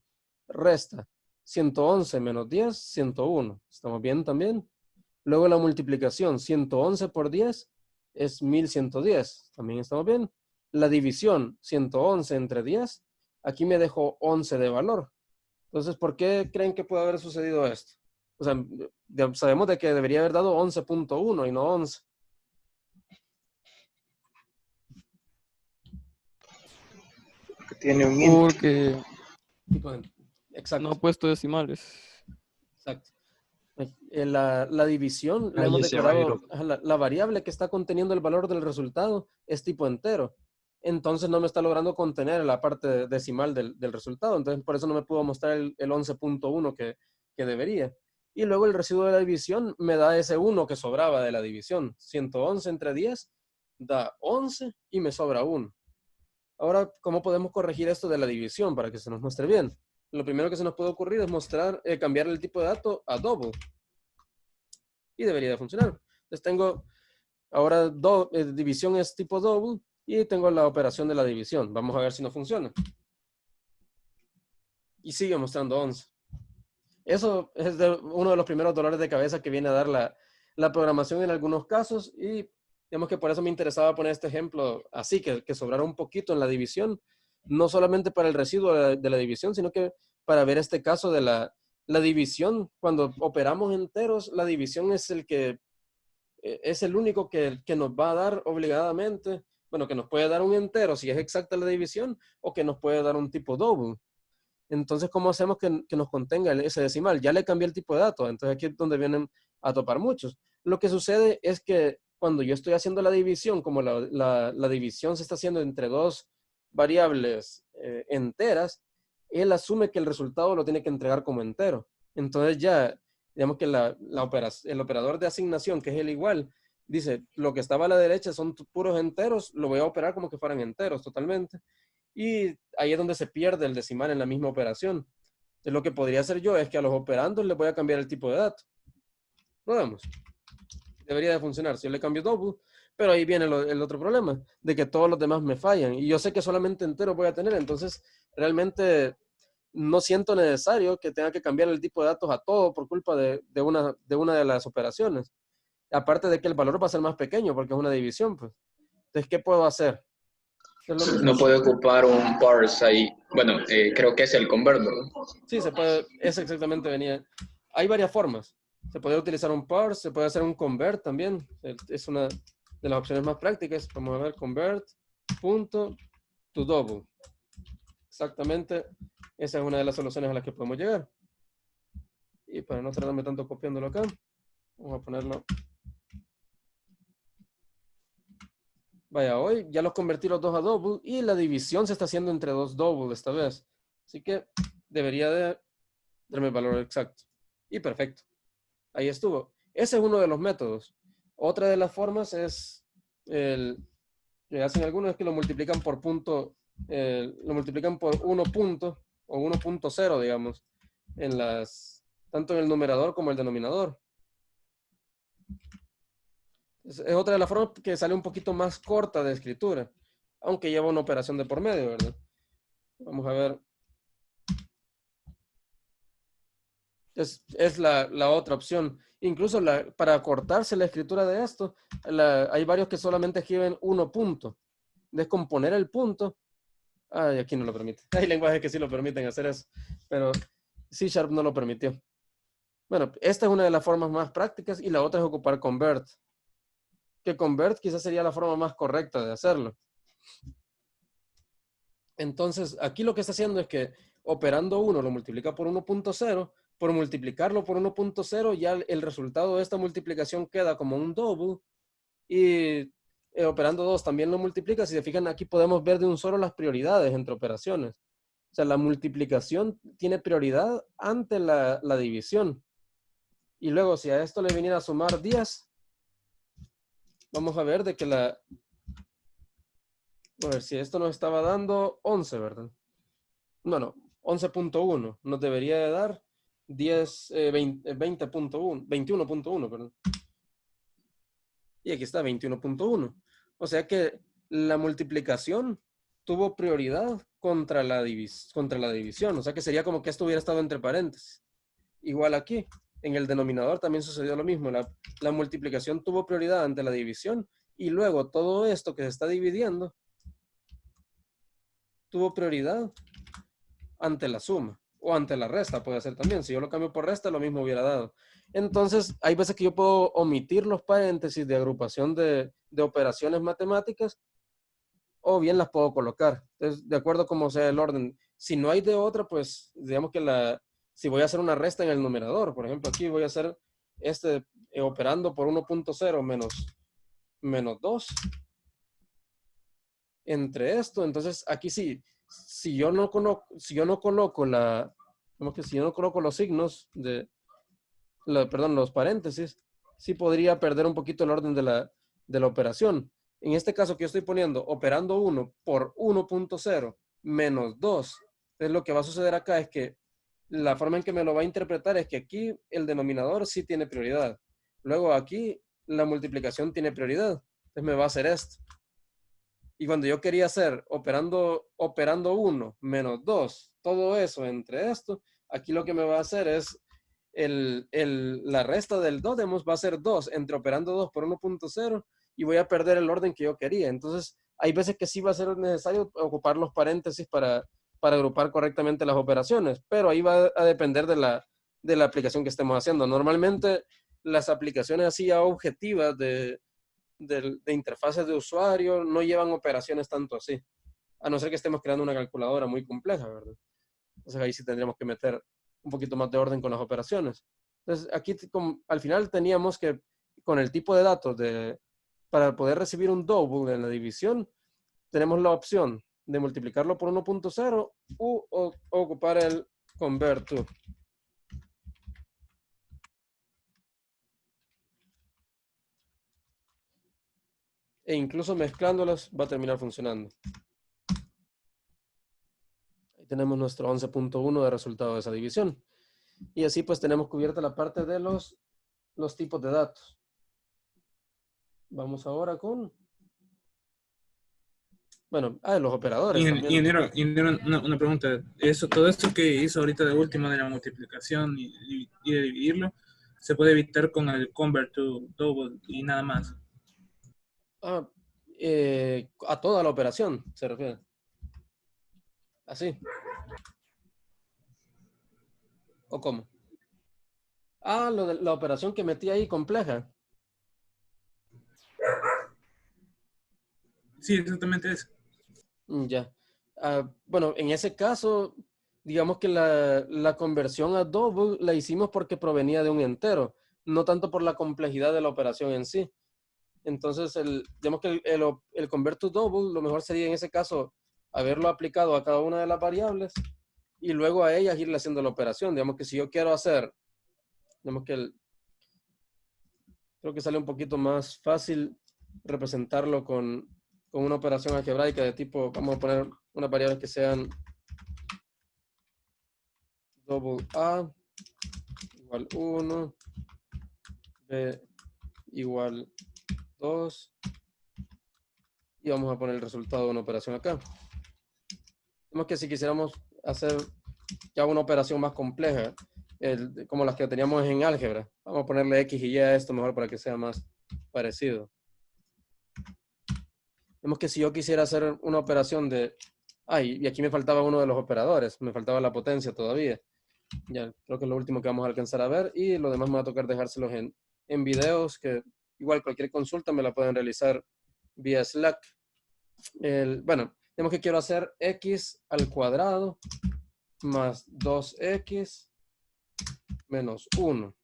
Resta. 111 menos 10, 101. Estamos bien también. Luego la multiplicación. 111 por 10 es 1110. También estamos bien. La división. 111 entre 10. Aquí me dejó 11 de valor. Entonces, ¿por qué creen que puede haber sucedido esto? O sea, sabemos de que debería haber dado 11.1 y no 11. Tiene un int. Porque Exacto. no ha puesto decimales. Exacto. La división, le Ahí hemos se va a ir. declarado, la variable que está conteniendo el valor del resultado es tipo entero. Entonces no me está logrando contener la parte decimal del resultado. Entonces por eso no me puedo mostrar el 11.1 que debería. Y luego el residuo de la división me da ese 1 que sobraba de la división. 111 entre 10 da 11 y me sobra 1. Ahora, ¿cómo podemos corregir esto de la división para que se nos muestre bien? Lo primero que se nos puede ocurrir es cambiar el tipo de dato a double. Y debería de funcionar. Entonces tengo, ahora división es tipo double y tengo la operación de la división. Vamos a ver si no funciona. Y sigue mostrando 11. Eso es uno de los primeros dolores de cabeza que viene a dar la programación en algunos casos y digamos que por eso me interesaba poner este ejemplo así, que sobrara un poquito en la división, no solamente para el residuo de la división, sino que para ver este caso de la división. Cuando operamos enteros, la división es el único que nos va a dar obligadamente, bueno, que nos puede dar un entero si es exacta la división o que nos puede dar un tipo double. Entonces, ¿cómo hacemos que nos contenga ese decimal? Ya le cambié el tipo de datos, entonces aquí es donde vienen a topar muchos. Lo que sucede es que cuando yo estoy haciendo la división, como la división se está haciendo entre dos variables enteras, él asume que el resultado lo tiene que entregar como entero. Entonces ya, digamos que el operador de asignación, que es el igual, dice, lo que estaba a la derecha son puros enteros, lo voy a operar como que fueran enteros totalmente. Y ahí es donde se pierde el decimal en la misma operación. Entonces, lo que podría hacer yo es que a los operandos les voy a cambiar el tipo de dato. Probemos. Debería de funcionar si yo le cambio double, pero ahí viene el otro problema, de que todos los demás me fallan. Y yo sé que solamente entero voy a tener, entonces realmente no siento necesario que tenga que cambiar el tipo de datos a todo por culpa de una de las operaciones. Aparte de que el valor va a ser más pequeño porque es una división, pues. Entonces, ¿qué puedo hacer? No puede ocupar un parse ahí. Bueno, creo que es el convert, ¿verdad? Sí, se puede, es exactamente venía. Hay varias formas. Se puede utilizar un parse, se puede hacer un convert también. Es una de las opciones más prácticas. Vamos a ver, convert, punto, to double. Exactamente, esa es una de las soluciones a las que podemos llegar. Y para no tardarme tanto copiándolo acá, vamos a ponerlo. Vaya, hoy ya los convertí los dos a double y la división se está haciendo entre dos double esta vez. Así que debería de darme el valor exacto. Y perfecto. Ahí estuvo. Ese es uno de los métodos. Otra de las formas es que hacen algunos es que lo multiplican por punto, lo multiplican por 1 punto o 1.0, digamos, tanto en el numerador como el denominador. Es otra de las formas que sale un poquito más corta de escritura, aunque lleva una operación de por medio, ¿verdad? Vamos a ver. Es la otra opción. Incluso para cortarse la escritura de esto, hay varios que solamente escriben 1 punto. Descomponer el punto. Ay, aquí no lo permite. Hay lenguajes que sí lo permiten hacer eso, pero C# no lo permitió. Bueno, esta es una de las formas más prácticas y la otra es ocupar convert. Que convert quizás sería la forma más correcta de hacerlo. Entonces, aquí lo que está haciendo es que operando 1 lo multiplica por 1.0. Por multiplicarlo por 1.0, ya el resultado de esta multiplicación queda como un double. Y operando 2 también lo multiplica. Si se fijan, aquí podemos ver de un solo las prioridades entre operaciones. O sea, la multiplicación tiene prioridad ante la división. Y luego, si a esto le viniera a sumar 10, vamos a ver de que a ver, si esto nos estaba dando 11, ¿verdad? Bueno, 11.1. Nos debería de dar 20.1, 21.1, perdón. Y aquí está 21.1. O sea que la multiplicación tuvo prioridad contra la división. O sea que sería como que esto hubiera estado entre paréntesis. Igual aquí, en el denominador también sucedió lo mismo. La multiplicación tuvo prioridad ante la división y luego todo esto que se está dividiendo tuvo prioridad ante la suma o ante la resta, puede ser también. Si yo lo cambio por resta, lo mismo hubiera dado. Entonces, hay veces que yo puedo omitir los paréntesis de agrupación de operaciones matemáticas o bien las puedo colocar. Entonces, de acuerdo como sea el orden. Si no hay de otra, pues digamos que si voy a hacer una resta en el numerador, por ejemplo, aquí voy a hacer operando por 1.0 menos 2 entre esto. Entonces, aquí sí, si yo no coloco los signos los paréntesis, sí podría perder un poquito el orden de la operación. En este caso que yo estoy poniendo, operando 1 por 1.0 menos 2, entonces lo que va a suceder acá es que la forma en que me lo va a interpretar es que aquí el denominador sí tiene prioridad. Luego aquí la multiplicación tiene prioridad. Entonces me va a hacer esto. Y cuando yo quería hacer operando 1 menos 2, todo eso entre esto, aquí lo que me va a hacer es la resta del dodemos va a ser 2 entre operando 2 por 1.0 y voy a perder el orden que yo quería. Entonces, hay veces que sí va a ser necesario ocupar los paréntesis para agrupar correctamente las operaciones, pero ahí va a depender de la aplicación que estemos haciendo. Normalmente, las aplicaciones así ya objetivas de interfaces de usuario no llevan operaciones tanto así, a no ser que estemos creando una calculadora muy compleja, ¿verdad? Entonces ahí sí tendríamos que meter un poquito más de orden con las operaciones. Entonces aquí al final teníamos que, con el tipo de datos para poder recibir un double en la división, tenemos la opción de multiplicarlo por 1.0 o ocupar el convert to. E incluso mezclándolas va a terminar funcionando. Ahí tenemos nuestro 11.1 de resultado de esa división. Y así pues tenemos cubierta la parte de los tipos de datos. Vamos ahora con... Bueno, los operadores. Ingeniero, una pregunta. Todo esto que hizo ahorita de última de la multiplicación y de dividirlo, se puede evitar con el convert to double y nada más. A toda la operación se refiere. Así. ¿O cómo? La operación que metí ahí compleja. Sí, exactamente eso. Ya. Bueno, en ese caso, digamos que la conversión a double la hicimos porque provenía de un entero, no tanto por la complejidad de la operación en sí. Entonces, digamos que el convert to double, lo mejor sería en ese caso haberlo aplicado a cada una de las variables y luego a ellas irle haciendo la operación. Digamos que si yo quiero hacer, digamos que creo que sale un poquito más fácil representarlo con una operación algebraica de tipo, vamos a poner unas variables que sean double A igual 1, B igual 2, y vamos a poner el resultado de una operación acá. Vemos que si quisiéramos hacer ya una operación más compleja, como las que teníamos en álgebra. Vamos a ponerle X y Y a esto mejor para que sea más parecido. Vemos que si yo quisiera hacer una operación de... Ay, y aquí me faltaba uno de los operadores. Me faltaba la potencia todavía. Ya, creo que es lo último que vamos a alcanzar a ver. Y lo demás me va a tocar dejárselos en videos que igual cualquier consulta me la pueden realizar vía Slack. Bueno, tenemos que quiero hacer x al cuadrado más 2x menos 1.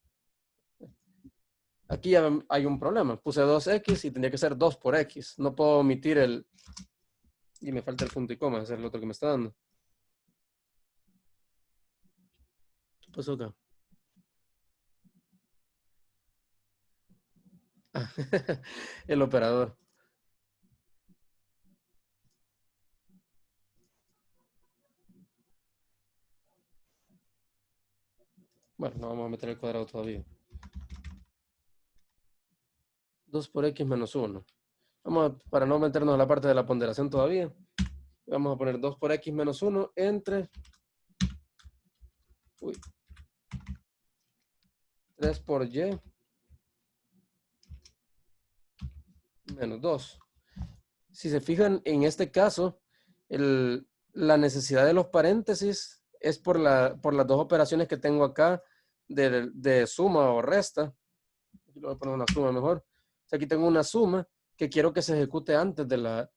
Aquí ya hay un problema. Puse 2x y tendría que ser 2 por x. No puedo omitir el... Y me falta el punto y coma. Ese es el otro que me está dando. ¿Qué pasó acá? El operador. Bueno, no vamos a meter el cuadrado todavía. 2 por x menos 1. Para no meternos a la parte de la ponderación todavía, vamos a poner 2 por x menos 1 entre 3 por y menos 2. Si se fijan, en este caso, la necesidad de los paréntesis es por las dos operaciones que tengo acá de suma o resta. Aquí le voy a poner una suma mejor. O sea, aquí tengo una suma que quiero que se ejecute antes de la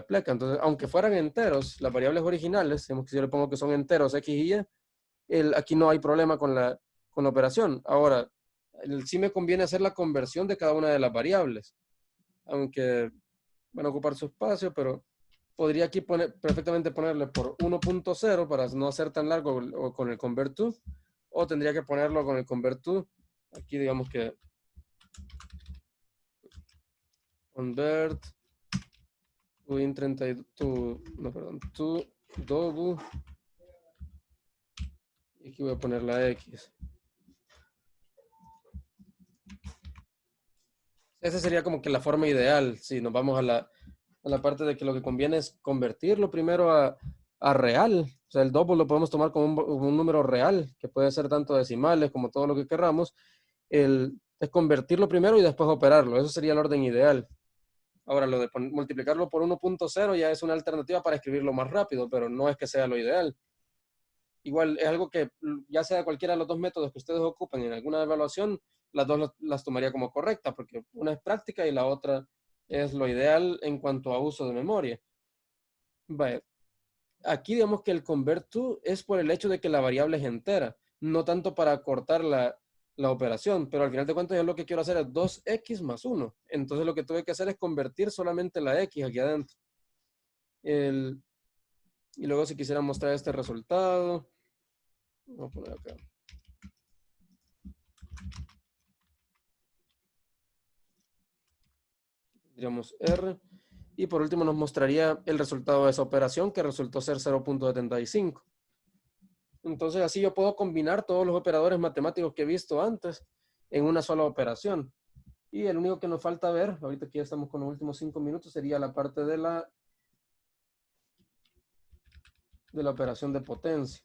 pleca. Entonces, aunque fueran enteros, las variables originales, digamos que si yo le pongo que son enteros x y y, aquí no hay problema con la operación. Ahora, sí me conviene hacer la conversión de cada una de las variables. Aunque van a ocupar su espacio, pero podría aquí perfectamente ponerle por 1.0 para no hacer tan largo o con el convert to, o tendría que ponerlo con el convert to. Aquí digamos que convert to in 32, no, perdón, to dobu, y aquí voy a poner la X. Esa sería como que la forma ideal, si nos vamos a la parte de que lo que conviene es convertirlo primero a real. O sea, el double lo podemos tomar como un número real, que puede ser tanto decimales como todo lo que queramos. Es convertirlo primero y después operarlo. Eso sería el orden ideal. Ahora, lo de multiplicarlo por 1.0 ya es una alternativa para escribirlo más rápido, pero no es que sea lo ideal. Igual es algo que, ya sea cualquiera de los dos métodos que ustedes ocupen en alguna evaluación, las dos las tomaría como correctas, porque una es práctica y la otra es lo ideal en cuanto a uso de memoria. Vale. Aquí digamos que el convert to es por el hecho de que la variable es entera, no tanto para cortar la operación, pero al final de cuentas yo lo que quiero hacer es 2x más 1. Entonces lo que tuve que hacer es convertir solamente la x aquí adentro. Y luego si quisiera mostrar este resultado, voy a poner acá. Tendríamos R. Y por último nos mostraría el resultado de esa operación, que resultó ser 0.75. Entonces así yo puedo combinar todos los operadores matemáticos que he visto antes en una sola operación. Y el único que nos falta ver, ahorita que ya estamos con los últimos 5 minutos, sería la parte de la operación de potencia.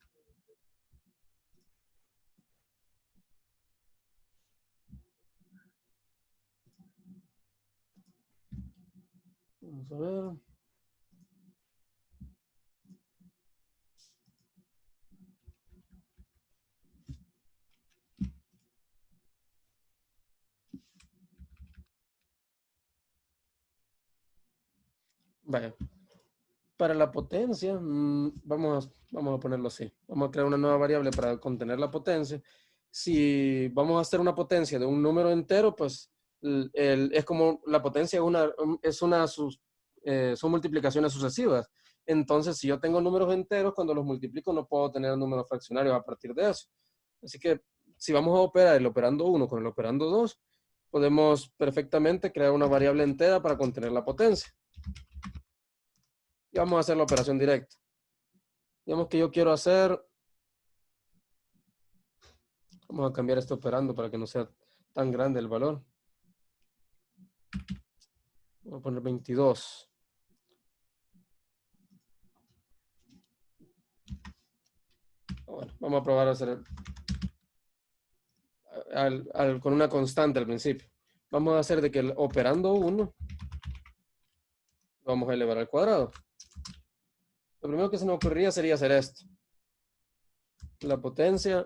Vamos a ver. Vaya. Para la potencia, vamos a ponerlo así. Vamos a crear una nueva variable para contener la potencia. Si vamos a hacer una potencia de un número entero, pues es como la potencia son multiplicaciones sucesivas. Entonces, si yo tengo números enteros, cuando los multiplico no puedo tener números fraccionarios a partir de eso. Así que si vamos a operar el operando 1 con el operando 2, podemos perfectamente crear una variable entera para contener la potencia. Y vamos a hacer la operación directa. Digamos que yo quiero hacer... Vamos a cambiar este operando para que no sea tan grande el valor. Voy a poner 22. Bueno, vamos a probar a hacer con una constante al principio. Vamos a hacer de que operando 1 vamos a elevar al cuadrado. Lo primero que se me ocurriría sería hacer esto. La potencia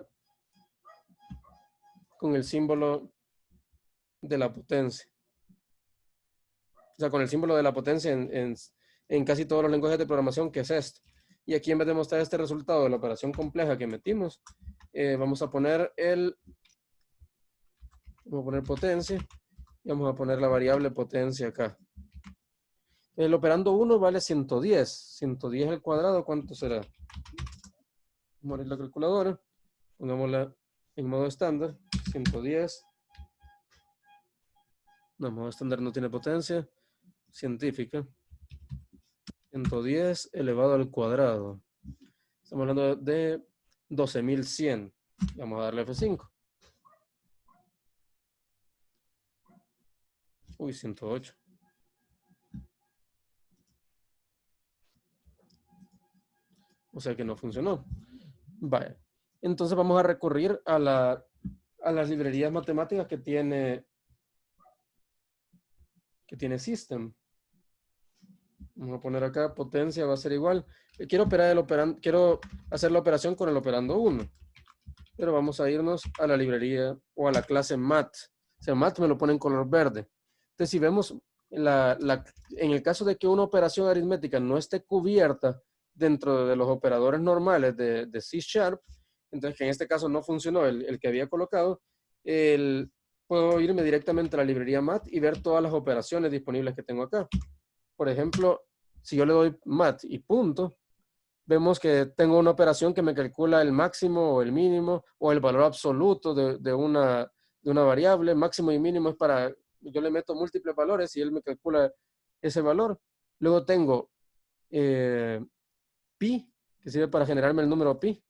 con el símbolo de la potencia. O sea, con el símbolo de la potencia en casi todos los lenguajes de programación, que es esto. Y aquí, en vez de mostrar este resultado de la operación compleja que metimos, vamos a poner potencia y vamos a poner la variable potencia acá. El operando 1 vale 110. 110 al cuadrado, ¿cuánto será? Vamos a abrir la calculadora. Pongámosla en modo estándar. 110. No, modo estándar no tiene potencia científica. 110 elevado al cuadrado. Estamos hablando de 12.100. Vamos a darle F5. Uy, 108. O sea que no funcionó. Vale. Entonces vamos a recurrir a las librerías matemáticas que tiene System. Vamos a poner acá potencia va a ser igual. Quiero hacer la operación con el operando 1. Pero vamos a irnos a la librería o a la clase mat. O sea, mat me lo pone en color verde. Entonces, si vemos en el caso de que una operación aritmética no esté cubierta dentro de los operadores normales de C#, entonces que en este caso no funcionó el que había colocado, puedo irme directamente a la librería mat y ver todas las operaciones disponibles que tengo acá. Por ejemplo, si yo le doy mat y punto, vemos que tengo una operación que me calcula el máximo o el mínimo o el valor absoluto de una variable. Máximo y mínimo es para, yo le meto múltiples valores y él me calcula ese valor. Luego tengo pi, que sirve para generarme el número pi.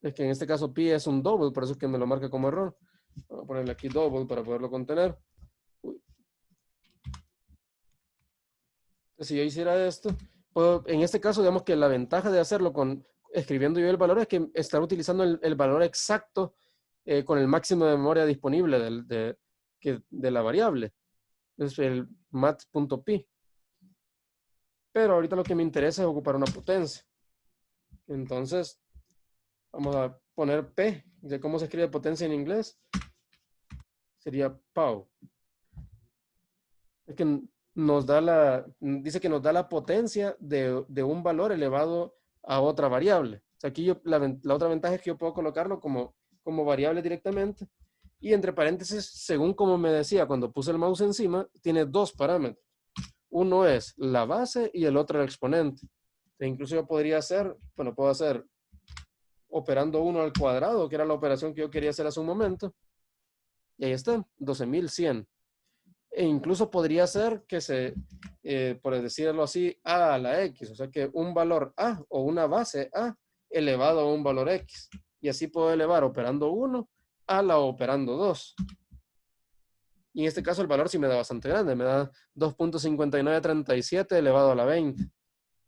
Es que en este caso pi es un double, por eso es que me lo marca como error. Voy a ponerle aquí double para poderlo contener. Si yo hiciera esto, en este caso, digamos que la ventaja de hacerlo escribiendo yo el valor es que estar utilizando el valor exacto con el máximo de memoria disponible de la variable. Es el mat.pi. Pero ahorita lo que me interesa es ocupar una potencia. Entonces, vamos a poner P. ¿De cómo se escribe potencia en inglés? Sería POW. Es que dice que nos da la potencia de un valor elevado a otra variable. O sea, aquí la otra ventaja es que yo puedo colocarlo como variable directamente. Y entre paréntesis, según como me decía cuando puse el mouse encima, tiene dos parámetros. Uno es la base y el otro el exponente. Incluso yo podría hacer, puedo hacer operando 1 al cuadrado, que era la operación que yo quería hacer hace un momento. Y ahí está, 12.100. E incluso podría ser que por decirlo así, a la x. O sea que un valor a o una base a elevado a un valor x. Y así puedo elevar operando 1 a la operando 2. Y en este caso el valor sí me da bastante grande. Me da 2.5937 elevado a la 20.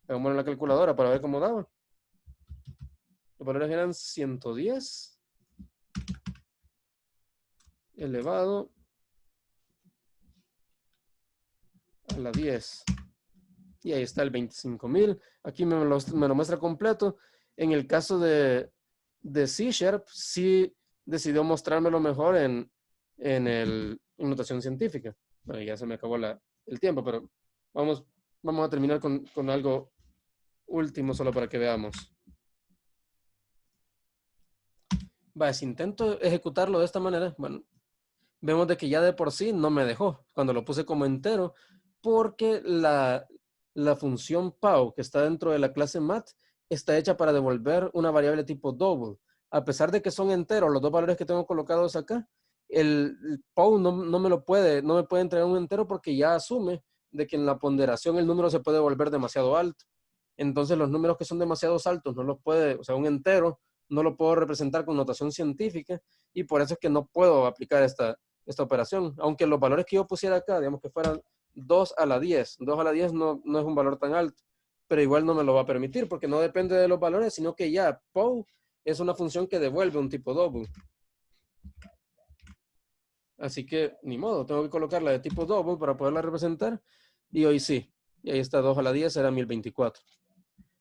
Vamos a la calculadora para ver cómo daba. Los valores eran 110 elevado a la 10. Y ahí está el 25.000. Aquí me lo muestra completo. En el caso de C#, sí decidió mostrármelo mejor en notación científica. Bueno, ya se me acabó el tiempo, pero vamos a terminar con algo último solo para que veamos. Si intento ejecutarlo de esta manera, bueno, vemos de que ya de por sí no me dejó cuando lo puse como entero, porque la función POW que está dentro de la clase mat está hecha para devolver una variable tipo double. A pesar de que son enteros los dos valores que tengo colocados acá, el POW no me puede entregar un entero porque ya asume de que en la ponderación el número se puede volver demasiado alto. Entonces los números que son demasiado altos no los puede, o sea, un entero no lo puedo representar con notación científica y por eso es que no puedo aplicar esta operación. Aunque los valores que yo pusiera acá, digamos que fueran 2 a la 10. 2 a la 10 no es un valor tan alto. pero igual no me lo va a permitir porque no depende de los valores, sino que ya POW es una función que devuelve un tipo double. Así que ni modo, tengo que colocarla de tipo double para poderla representar. Y hoy sí. Y ahí está 2 a la 10, era 1024.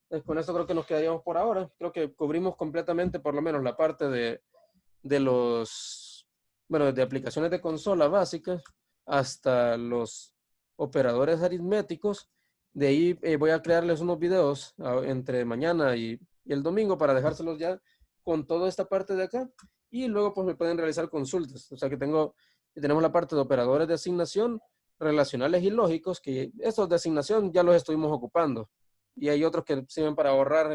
Entonces, con esto creo que nos quedaríamos por ahora. Creo que cubrimos completamente por lo menos la parte de los, bueno, de aplicaciones de consola básicas hasta los operadores aritméticos. De ahí voy a crearles unos videos entre mañana y el domingo para dejárselos ya con toda esta parte de acá. Y luego pues me pueden realizar consultas. O sea que tenemos la parte de operadores de asignación, relacionales y lógicos, que estos de asignación ya los estuvimos ocupando. Y hay otros que sirven para ahorrar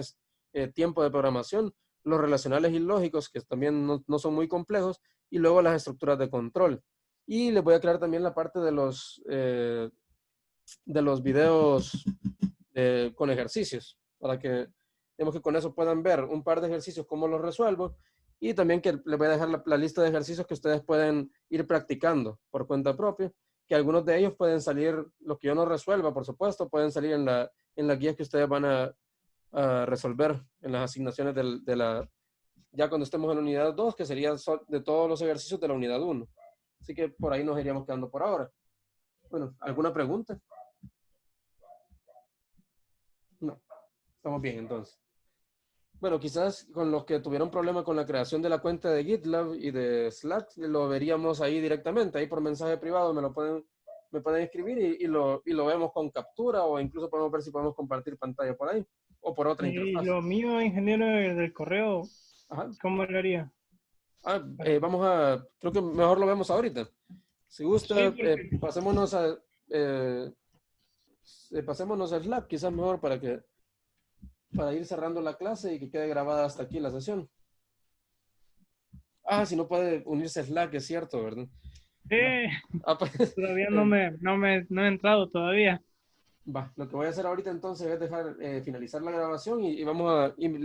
tiempo de programación, los relacionales y lógicos, que también no son muy complejos, y luego las estructuras de control. Y les voy a crear también la parte de los videos con ejercicios, para que, digamos que con eso puedan ver un par de ejercicios, cómo los resuelvo, y también que les voy a dejar la lista de ejercicios que ustedes pueden ir practicando por cuenta propia, que algunos de ellos pueden salir, los que yo no resuelva, por supuesto, pueden salir en la guía que ustedes van a resolver en las asignaciones ya cuando estemos en la unidad 2, que serían de todos los ejercicios de la unidad 1. Así que por ahí nos iríamos quedando por ahora. Bueno, ¿alguna pregunta? No, estamos bien entonces. Bueno, quizás con los que tuvieron problema con la creación de la cuenta de GitLab y de Slack, lo veríamos ahí directamente, ahí por mensaje privado me pueden escribir y lo vemos con captura o incluso podemos ver si podemos compartir pantalla por ahí o por otra Y interfaz. lo mío, ingeniero del correo, Ajá. ¿cómo lo haría? Creo que mejor lo vemos ahorita. Si gusta, Sí, porque- pasémonos a Slack, quizás mejor para ir cerrando la clase y que quede grabada hasta aquí la sesión. Si no puede unirse a Slack, es cierto, ¿verdad? Pues, todavía no he entrado todavía. lo que voy a hacer ahorita entonces es dejar finalizar la grabación y le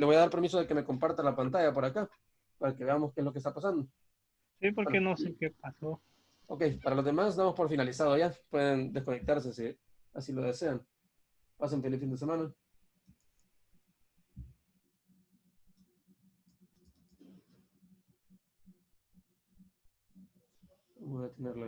voy a dar permiso de que me comparta la pantalla por acá, para que veamos qué es lo que está pasando. Sí, porque Bueno, no sé qué pasó. ok, para los demás damos por finalizado ya. Pueden desconectarse si así lo desean. Pasen feliz fin de semana. Voy a tenerlo.